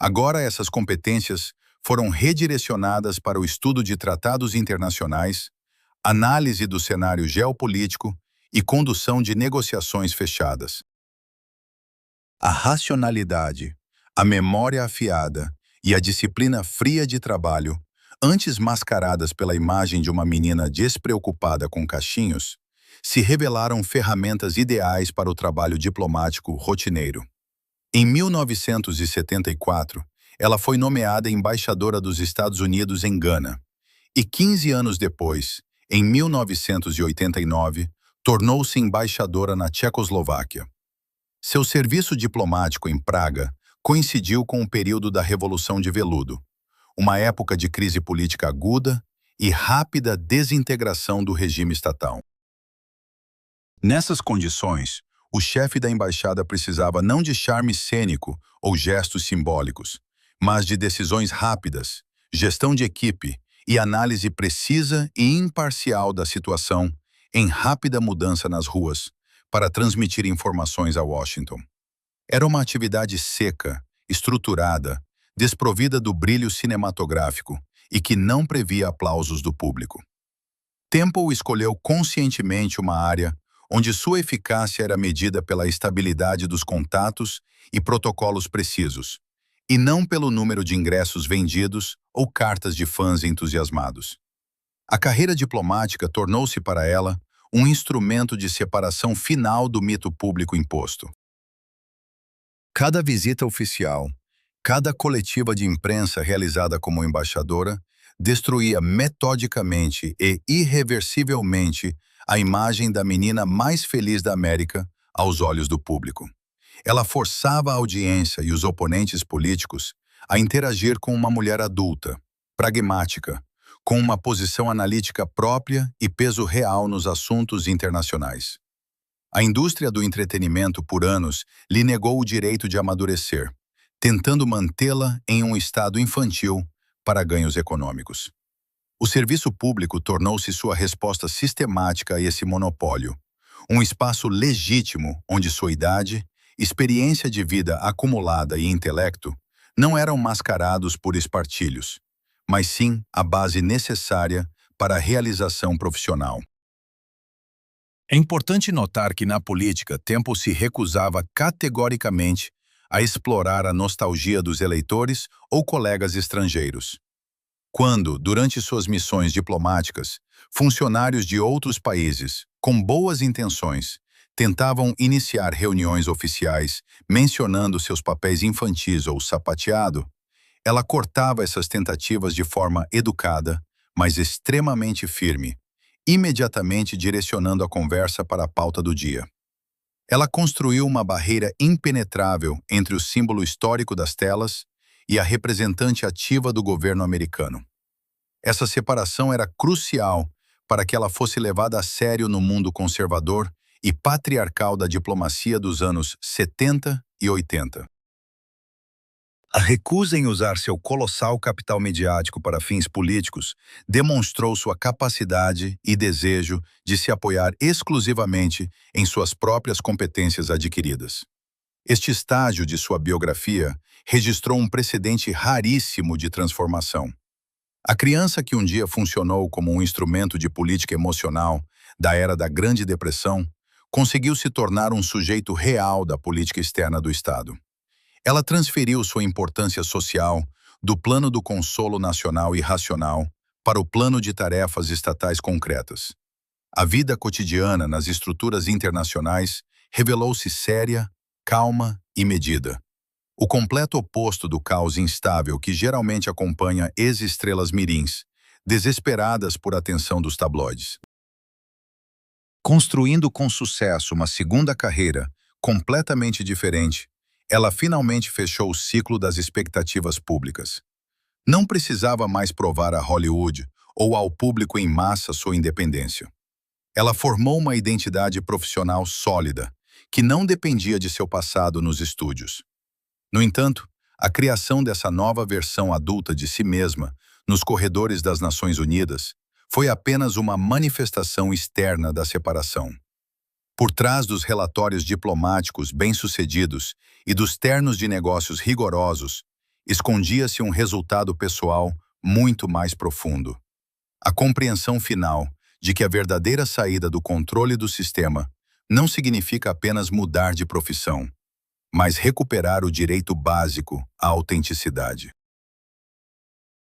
Agora essas competências foram redirecionadas para o estudo de tratados internacionais, análise do cenário geopolítico e condução de negociações fechadas. A racionalidade, a memória afiada e a disciplina fria de trabalho, antes mascaradas pela imagem de uma menina despreocupada com cachinhos, se revelaram ferramentas ideais para o trabalho diplomático rotineiro. Em 1974, ela foi nomeada embaixadora dos Estados Unidos em Gana, e 15 anos depois, em 1989, tornou-se embaixadora na Tchecoslováquia. Seu serviço diplomático em Praga coincidiu com o período da Revolução de Veludo, uma época de crise política aguda e rápida desintegração do regime estatal. Nessas condições, o chefe da embaixada precisava não de charme cênico ou gestos simbólicos, mas de decisões rápidas, gestão de equipe e análise precisa e imparcial da situação em rápida mudança nas ruas para transmitir informações a Washington. Era uma atividade seca, estruturada, desprovida do brilho cinematográfico e que não previa aplausos do público. Temple escolheu conscientemente uma área onde sua eficácia era medida pela estabilidade dos contatos e protocolos precisos, e não pelo número de ingressos vendidos ou cartas de fãs entusiasmados. A carreira diplomática tornou-se para ela um instrumento de separação final do mito público imposto. Cada visita oficial, cada coletiva de imprensa realizada como embaixadora, destruía metodicamente e irreversivelmente a imagem da menina mais feliz da América aos olhos do público. Ela forçava a audiência e os oponentes políticos a interagir com uma mulher adulta, pragmática, com uma posição analítica própria e peso real nos assuntos internacionais. A indústria do entretenimento, por anos, lhe negou o direito de amadurecer, tentando mantê-la em um estado infantil para ganhos econômicos. O serviço público tornou-se sua resposta sistemática a esse monopólio, um espaço legítimo onde sua idade experiência de vida acumulada e intelecto não eram mascarados por espartilhos, mas sim a base necessária para a realização profissional. É importante notar que na política, Temple se recusava categoricamente a explorar a nostalgia dos eleitores ou colegas estrangeiros. Quando, durante suas missões diplomáticas, funcionários de outros países, com boas intenções, tentavam iniciar reuniões oficiais mencionando seus papéis infantis ou sapateado, ela cortava essas tentativas de forma educada, mas extremamente firme, imediatamente direcionando a conversa para a pauta do dia. Ela construiu uma barreira impenetrável entre o símbolo histórico das telas e a representante ativa do governo americano. Essa separação era crucial para que ela fosse levada a sério no mundo conservador e patriarcal da diplomacia dos anos 70 e 80. A recusa em usar seu colossal capital midiático para fins políticos demonstrou sua capacidade e desejo de se apoiar exclusivamente em suas próprias competências adquiridas. Este estágio de sua biografia registrou um precedente raríssimo de transformação. A criança que um dia funcionou como um instrumento de política emocional da era da Grande Depressão conseguiu se tornar um sujeito real da política externa do Estado. Ela transferiu sua importância social do plano do consolo nacional e racional para o plano de tarefas estatais concretas. A vida cotidiana nas estruturas internacionais revelou-se séria, calma e medida. O completo oposto do caos instável que geralmente acompanha ex-estrelas mirins, desesperadas por atenção dos tabloides. Construindo com sucesso uma segunda carreira, completamente diferente, ela finalmente fechou o ciclo das expectativas públicas. Não precisava mais provar a Hollywood ou ao público em massa sua independência. Ela formou uma identidade profissional sólida, que não dependia de seu passado nos estúdios. No entanto, a criação dessa nova versão adulta de si mesma, nos corredores das Nações Unidas, foi apenas uma manifestação externa da separação. Por trás dos relatórios diplomáticos bem-sucedidos e dos ternos de negócios rigorosos, escondia-se um resultado pessoal muito mais profundo. A compreensão final de que a verdadeira saída do controle do sistema não significa apenas mudar de profissão, mas recuperar o direito básico à autenticidade.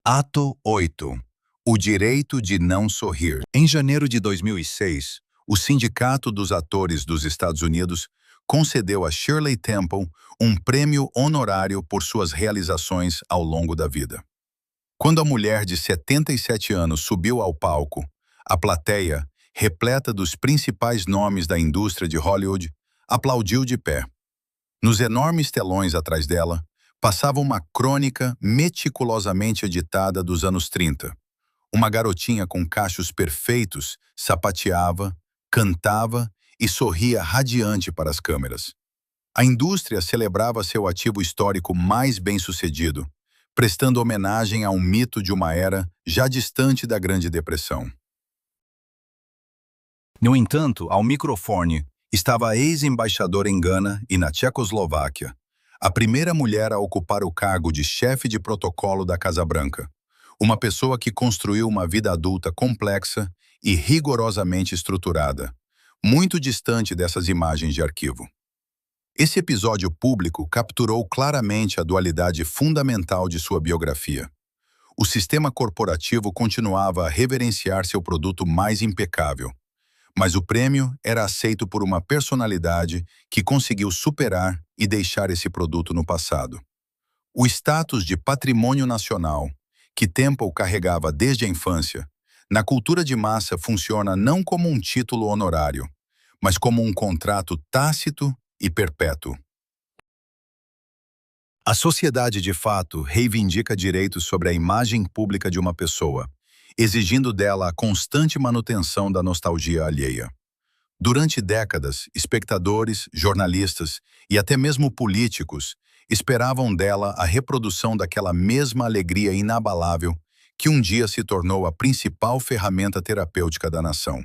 Ato 8. O direito de não sorrir. Em janeiro de 2006, o Sindicato dos Atores dos Estados Unidos concedeu a Shirley Temple um prêmio honorário por suas realizações ao longo da vida. Quando a mulher de 77 anos subiu ao palco, a plateia, repleta dos principais nomes da indústria de Hollywood, aplaudiu de pé. Nos enormes telões atrás dela, passava uma crônica meticulosamente editada dos anos 30. Uma garotinha com cachos perfeitos sapateava, cantava e sorria radiante para as câmeras. A indústria celebrava seu ativo histórico mais bem-sucedido, prestando homenagem a um mito de uma era já distante da Grande Depressão. No entanto, ao microfone estava a ex-embaixadora em Gana e na Tchecoslováquia, a primeira mulher a ocupar o cargo de chefe de protocolo da Casa Branca, uma pessoa que construiu uma vida adulta complexa e rigorosamente estruturada, muito distante dessas imagens de arquivo. Esse episódio público capturou claramente a dualidade fundamental de sua biografia. O sistema corporativo continuava a reverenciar seu produto mais impecável, mas o prêmio era aceito por uma personalidade que conseguiu superar e deixar esse produto no passado. O status de patrimônio nacional, que Temple carregava desde a infância, na cultura de massa funciona não como um título honorário, mas como um contrato tácito e perpétuo. A sociedade, de fato, reivindica direitos sobre a imagem pública de uma pessoa, exigindo dela a constante manutenção da nostalgia alheia. Durante décadas, espectadores, jornalistas e até mesmo políticos esperavam dela a reprodução daquela mesma alegria inabalável que um dia se tornou a principal ferramenta terapêutica da nação.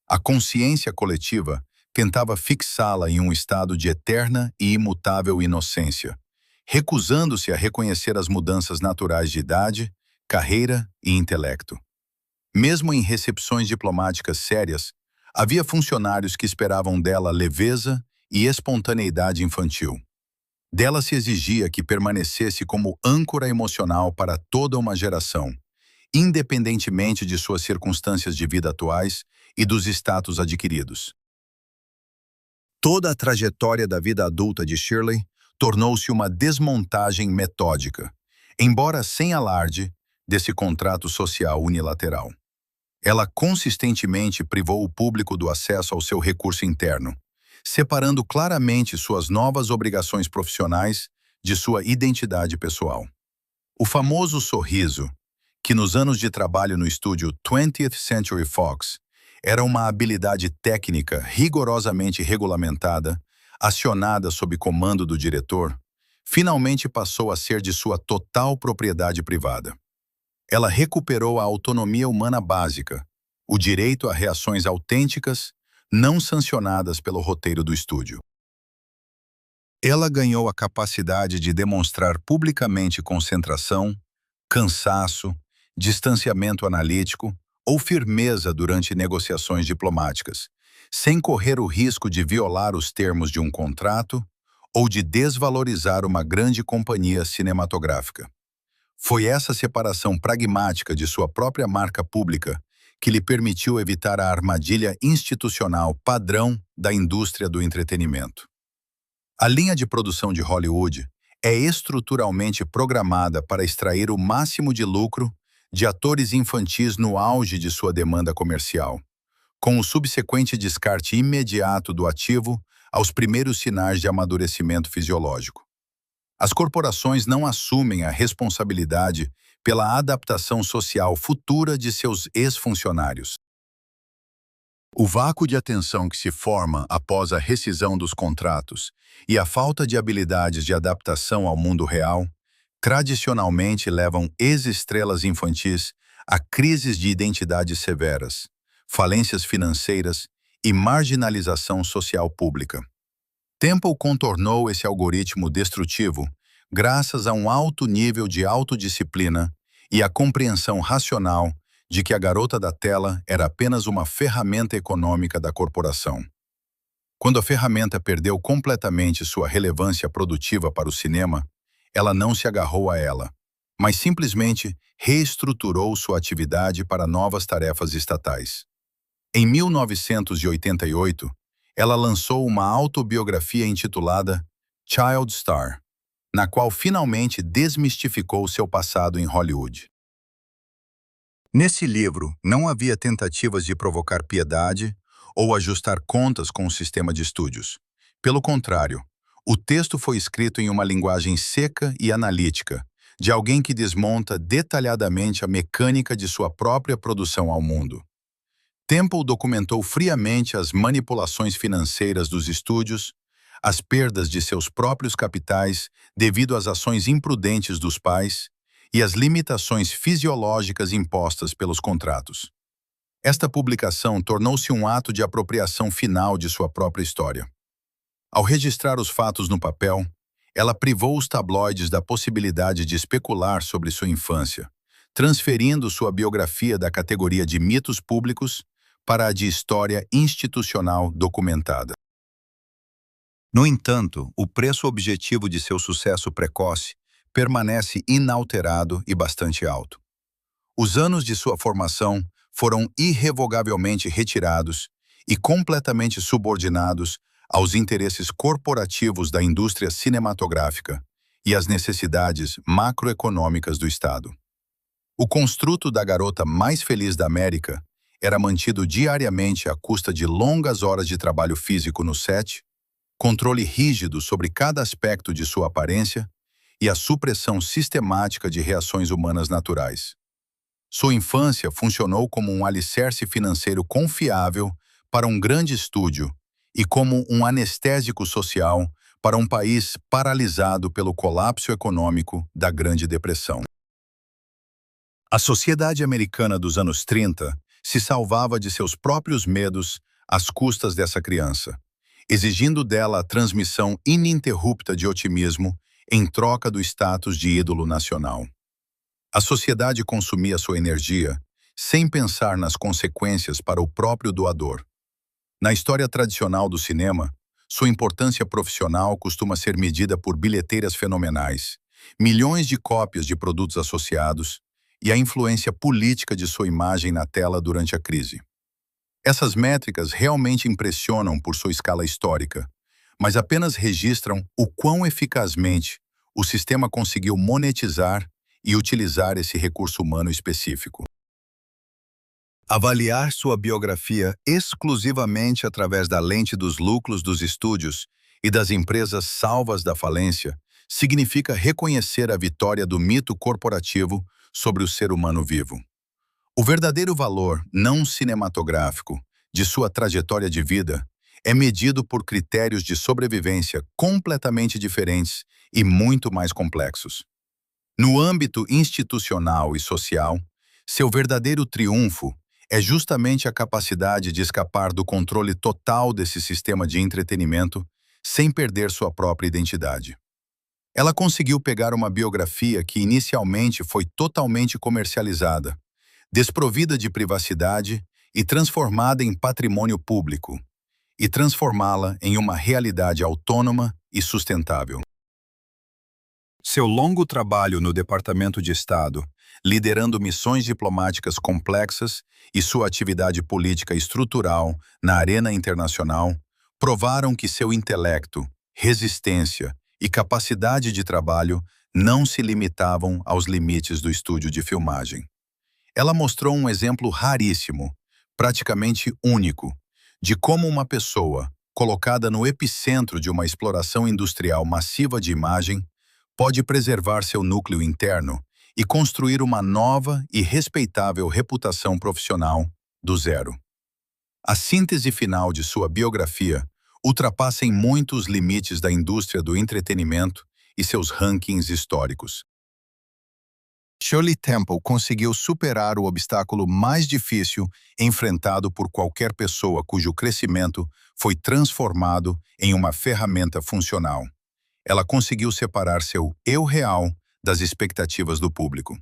A consciência coletiva tentava fixá-la em um estado de eterna e imutável inocência, recusando-se a reconhecer as mudanças naturais de idade, carreira e intelecto. Mesmo em recepções diplomáticas sérias, havia funcionários que esperavam dela leveza e espontaneidade infantil. Dela se exigia que permanecesse como âncora emocional para toda uma geração, independentemente de suas circunstâncias de vida atuais e dos status adquiridos. Toda a trajetória da vida adulta de Shirley tornou-se uma desmontagem metódica, embora sem alarde, desse contrato social unilateral. Ela consistentemente privou o público do acesso ao seu recurso interno, separando claramente suas novas obrigações profissionais de sua identidade pessoal. O famoso sorriso, que nos anos de trabalho no estúdio 20th Century Fox era uma habilidade técnica rigorosamente regulamentada, acionada sob comando do diretor, finalmente passou a ser de sua total propriedade privada. Ela recuperou a autonomia humana básica, o direito a reações autênticas, não sancionadas pelo roteiro do estúdio. Ela ganhou a capacidade de demonstrar publicamente concentração, cansaço, distanciamento analítico ou firmeza durante negociações diplomáticas, sem correr o risco de violar os termos de um contrato ou de desvalorizar uma grande companhia cinematográfica. Foi essa separação pragmática de sua própria marca pública que lhe permitiu evitar a armadilha institucional padrão da indústria do entretenimento. A linha de produção de Hollywood é estruturalmente programada para extrair o máximo de lucro de atores infantis no auge de sua demanda comercial, com o subsequente descarte imediato do ativo aos primeiros sinais de amadurecimento fisiológico. As corporações não assumem a responsabilidade pela adaptação social futura de seus ex-funcionários. O vácuo de atenção que se forma após a rescisão dos contratos e a falta de habilidades de adaptação ao mundo real tradicionalmente levam ex-estrelas infantis a crises de identidade severas, falências financeiras e marginalização social pública. Temple contornou esse algoritmo destrutivo graças a um alto nível de autodisciplina e a compreensão racional de que a garota da tela era apenas uma ferramenta econômica da corporação. Quando a ferramenta perdeu completamente sua relevância produtiva para o cinema, ela não se agarrou a ela, mas simplesmente reestruturou sua atividade para novas tarefas estatais. Em 1988, ela lançou uma autobiografia intitulada Child Star, na qual finalmente desmistificou seu passado em Hollywood. Nesse livro, não havia tentativas de provocar piedade ou ajustar contas com o sistema de estúdios. Pelo contrário, o texto foi escrito em uma linguagem seca e analítica, de alguém que desmonta detalhadamente a mecânica de sua própria produção ao mundo. Temple documentou friamente as manipulações financeiras dos estúdios, as perdas de seus próprios capitais devido às ações imprudentes dos pais e as limitações fisiológicas impostas pelos contratos. Esta publicação tornou-se um ato de apropriação final de sua própria história. Ao registrar os fatos no papel, ela privou os tabloides da possibilidade de especular sobre sua infância, transferindo sua biografia da categoria de mitos públicos para a de história institucional documentada. No entanto, o preço objetivo de seu sucesso precoce permanece inalterado e bastante alto. Os anos de sua formação foram irrevogavelmente retirados e completamente subordinados aos interesses corporativos da indústria cinematográfica e às necessidades macroeconômicas do Estado. O construto da garota mais feliz da América era mantido diariamente à custa de longas horas de trabalho físico no set, controle rígido sobre cada aspecto de sua aparência e a supressão sistemática de reações humanas naturais. Sua infância funcionou como um alicerce financeiro confiável para um grande estúdio e como um anestésico social para um país paralisado pelo colapso econômico da Grande Depressão. A sociedade americana dos anos 30 se salvava de seus próprios medos às custas dessa criança, exigindo dela a transmissão ininterrupta de otimismo em troca do status de ídolo nacional. A sociedade consumia sua energia sem pensar nas consequências para o próprio doador. Na história tradicional do cinema, sua importância profissional costuma ser medida por bilheteiras fenomenais, milhões de cópias de produtos associados e a influência política de sua imagem na tela durante a crise. Essas métricas realmente impressionam por sua escala histórica, mas apenas registram o quão eficazmente o sistema conseguiu monetizar e utilizar esse recurso humano específico. Avaliar sua biografia exclusivamente através da lente dos lucros dos estúdios e das empresas salvas da falência significa reconhecer a vitória do mito corporativo sobre o ser humano vivo. O verdadeiro valor não cinematográfico de sua trajetória de vida é medido por critérios de sobrevivência completamente diferentes e muito mais complexos. No âmbito institucional e social, seu verdadeiro triunfo é justamente a capacidade de escapar do controle total desse sistema de entretenimento sem perder sua própria identidade. Ela conseguiu pegar uma biografia que inicialmente foi totalmente comercializada, desprovida de privacidade e transformada em patrimônio público, e transformá-la em uma realidade autônoma e sustentável. Seu longo trabalho no Departamento de Estado, liderando missões diplomáticas complexas, e sua atividade política estrutural na arena internacional provaram que seu intelecto, resistência e capacidade de trabalho não se limitavam aos limites do estúdio de filmagem. Ela mostrou um exemplo raríssimo, praticamente único, de como uma pessoa, colocada no epicentro de uma exploração industrial massiva de imagem, pode preservar seu núcleo interno e construir uma nova e respeitável reputação profissional do zero. A síntese final de sua biografia ultrapassa em muito os limites da indústria do entretenimento e seus rankings históricos. Shirley Temple conseguiu superar o obstáculo mais difícil enfrentado por qualquer pessoa cujo crescimento foi transformado em uma ferramenta funcional. Ela conseguiu separar seu eu real das expectativas do público.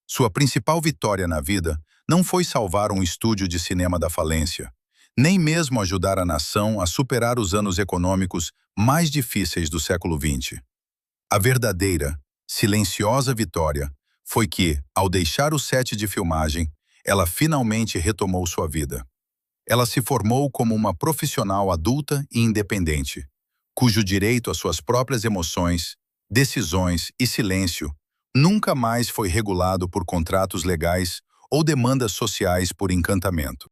Sua principal vitória na vida não foi salvar um estúdio de cinema da falência, nem mesmo ajudar a nação a superar os anos econômicos mais difíceis do século XX. A verdadeira, silenciosa vitória foi que, ao deixar o set de filmagem, ela finalmente retomou sua vida. Ela se formou como uma profissional adulta e independente, cujo direito às suas próprias emoções, decisões e silêncio nunca mais foi regulado por contratos legais ou demandas sociais por encantamento.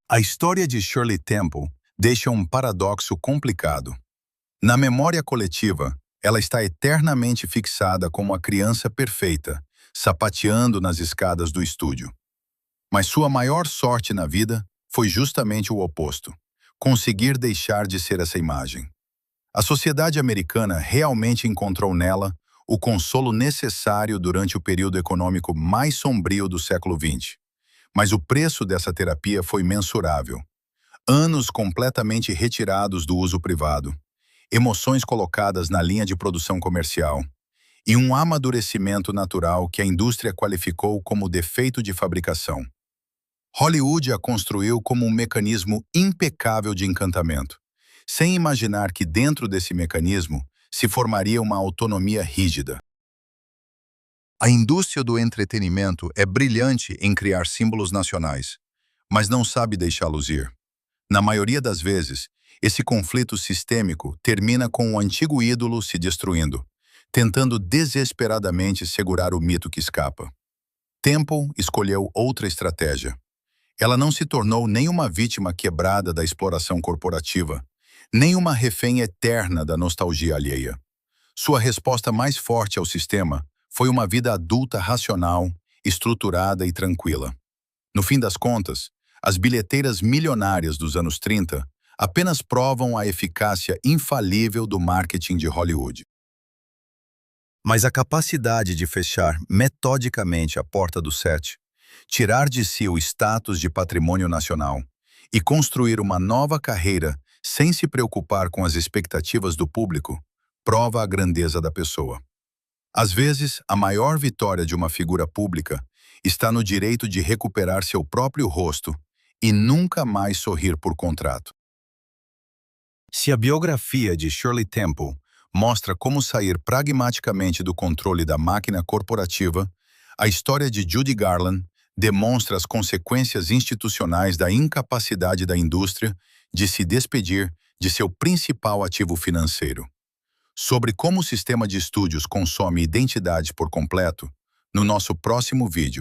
A história de Shirley Temple deixa um paradoxo complicado. Na memória coletiva, ela está eternamente fixada como a criança perfeita, sapateando nas escadas do estúdio. Mas sua maior sorte na vida foi justamente o oposto: conseguir deixar de ser essa imagem. A sociedade americana realmente encontrou nela o consolo necessário durante o período econômico mais sombrio do século XX. Mas o preço dessa terapia foi mensurável. Anos completamente retirados do uso privado, emoções colocadas na linha de produção comercial e um amadurecimento natural que a indústria qualificou como defeito de fabricação. Hollywood a construiu como um mecanismo impecável de encantamento, sem imaginar que dentro desse mecanismo se formaria uma autonomia rígida. A indústria do entretenimento é brilhante em criar símbolos nacionais, mas não sabe deixá-los ir. Na maioria das vezes, esse conflito sistêmico termina com o antigo ídolo se destruindo, tentando desesperadamente segurar o mito que escapa. Temple escolheu outra estratégia. Ela não se tornou nem uma vítima quebrada da exploração corporativa, nem uma refém eterna da nostalgia alheia. Sua resposta mais forte ao sistema foi uma vida adulta racional, estruturada e tranquila. No fim das contas, as bilheteiras milionárias dos anos 30 apenas provam a eficácia infalível do marketing de Hollywood. Mas a capacidade de fechar metodicamente a porta do set, tirar de si o status de patrimônio nacional e construir uma nova carreira sem se preocupar com as expectativas do público, prova a grandeza da pessoa. Às vezes, a maior vitória de uma figura pública está no direito de recuperar seu próprio rosto e nunca mais sorrir por contrato. Se a biografia de Shirley Temple mostra como sair pragmaticamente do controle da máquina corporativa, a história de Judy Garland demonstra as consequências institucionais da incapacidade da indústria de se despedir de seu principal ativo financeiro. Sobre como o sistema de estúdios consome identidade por completo, no nosso próximo vídeo.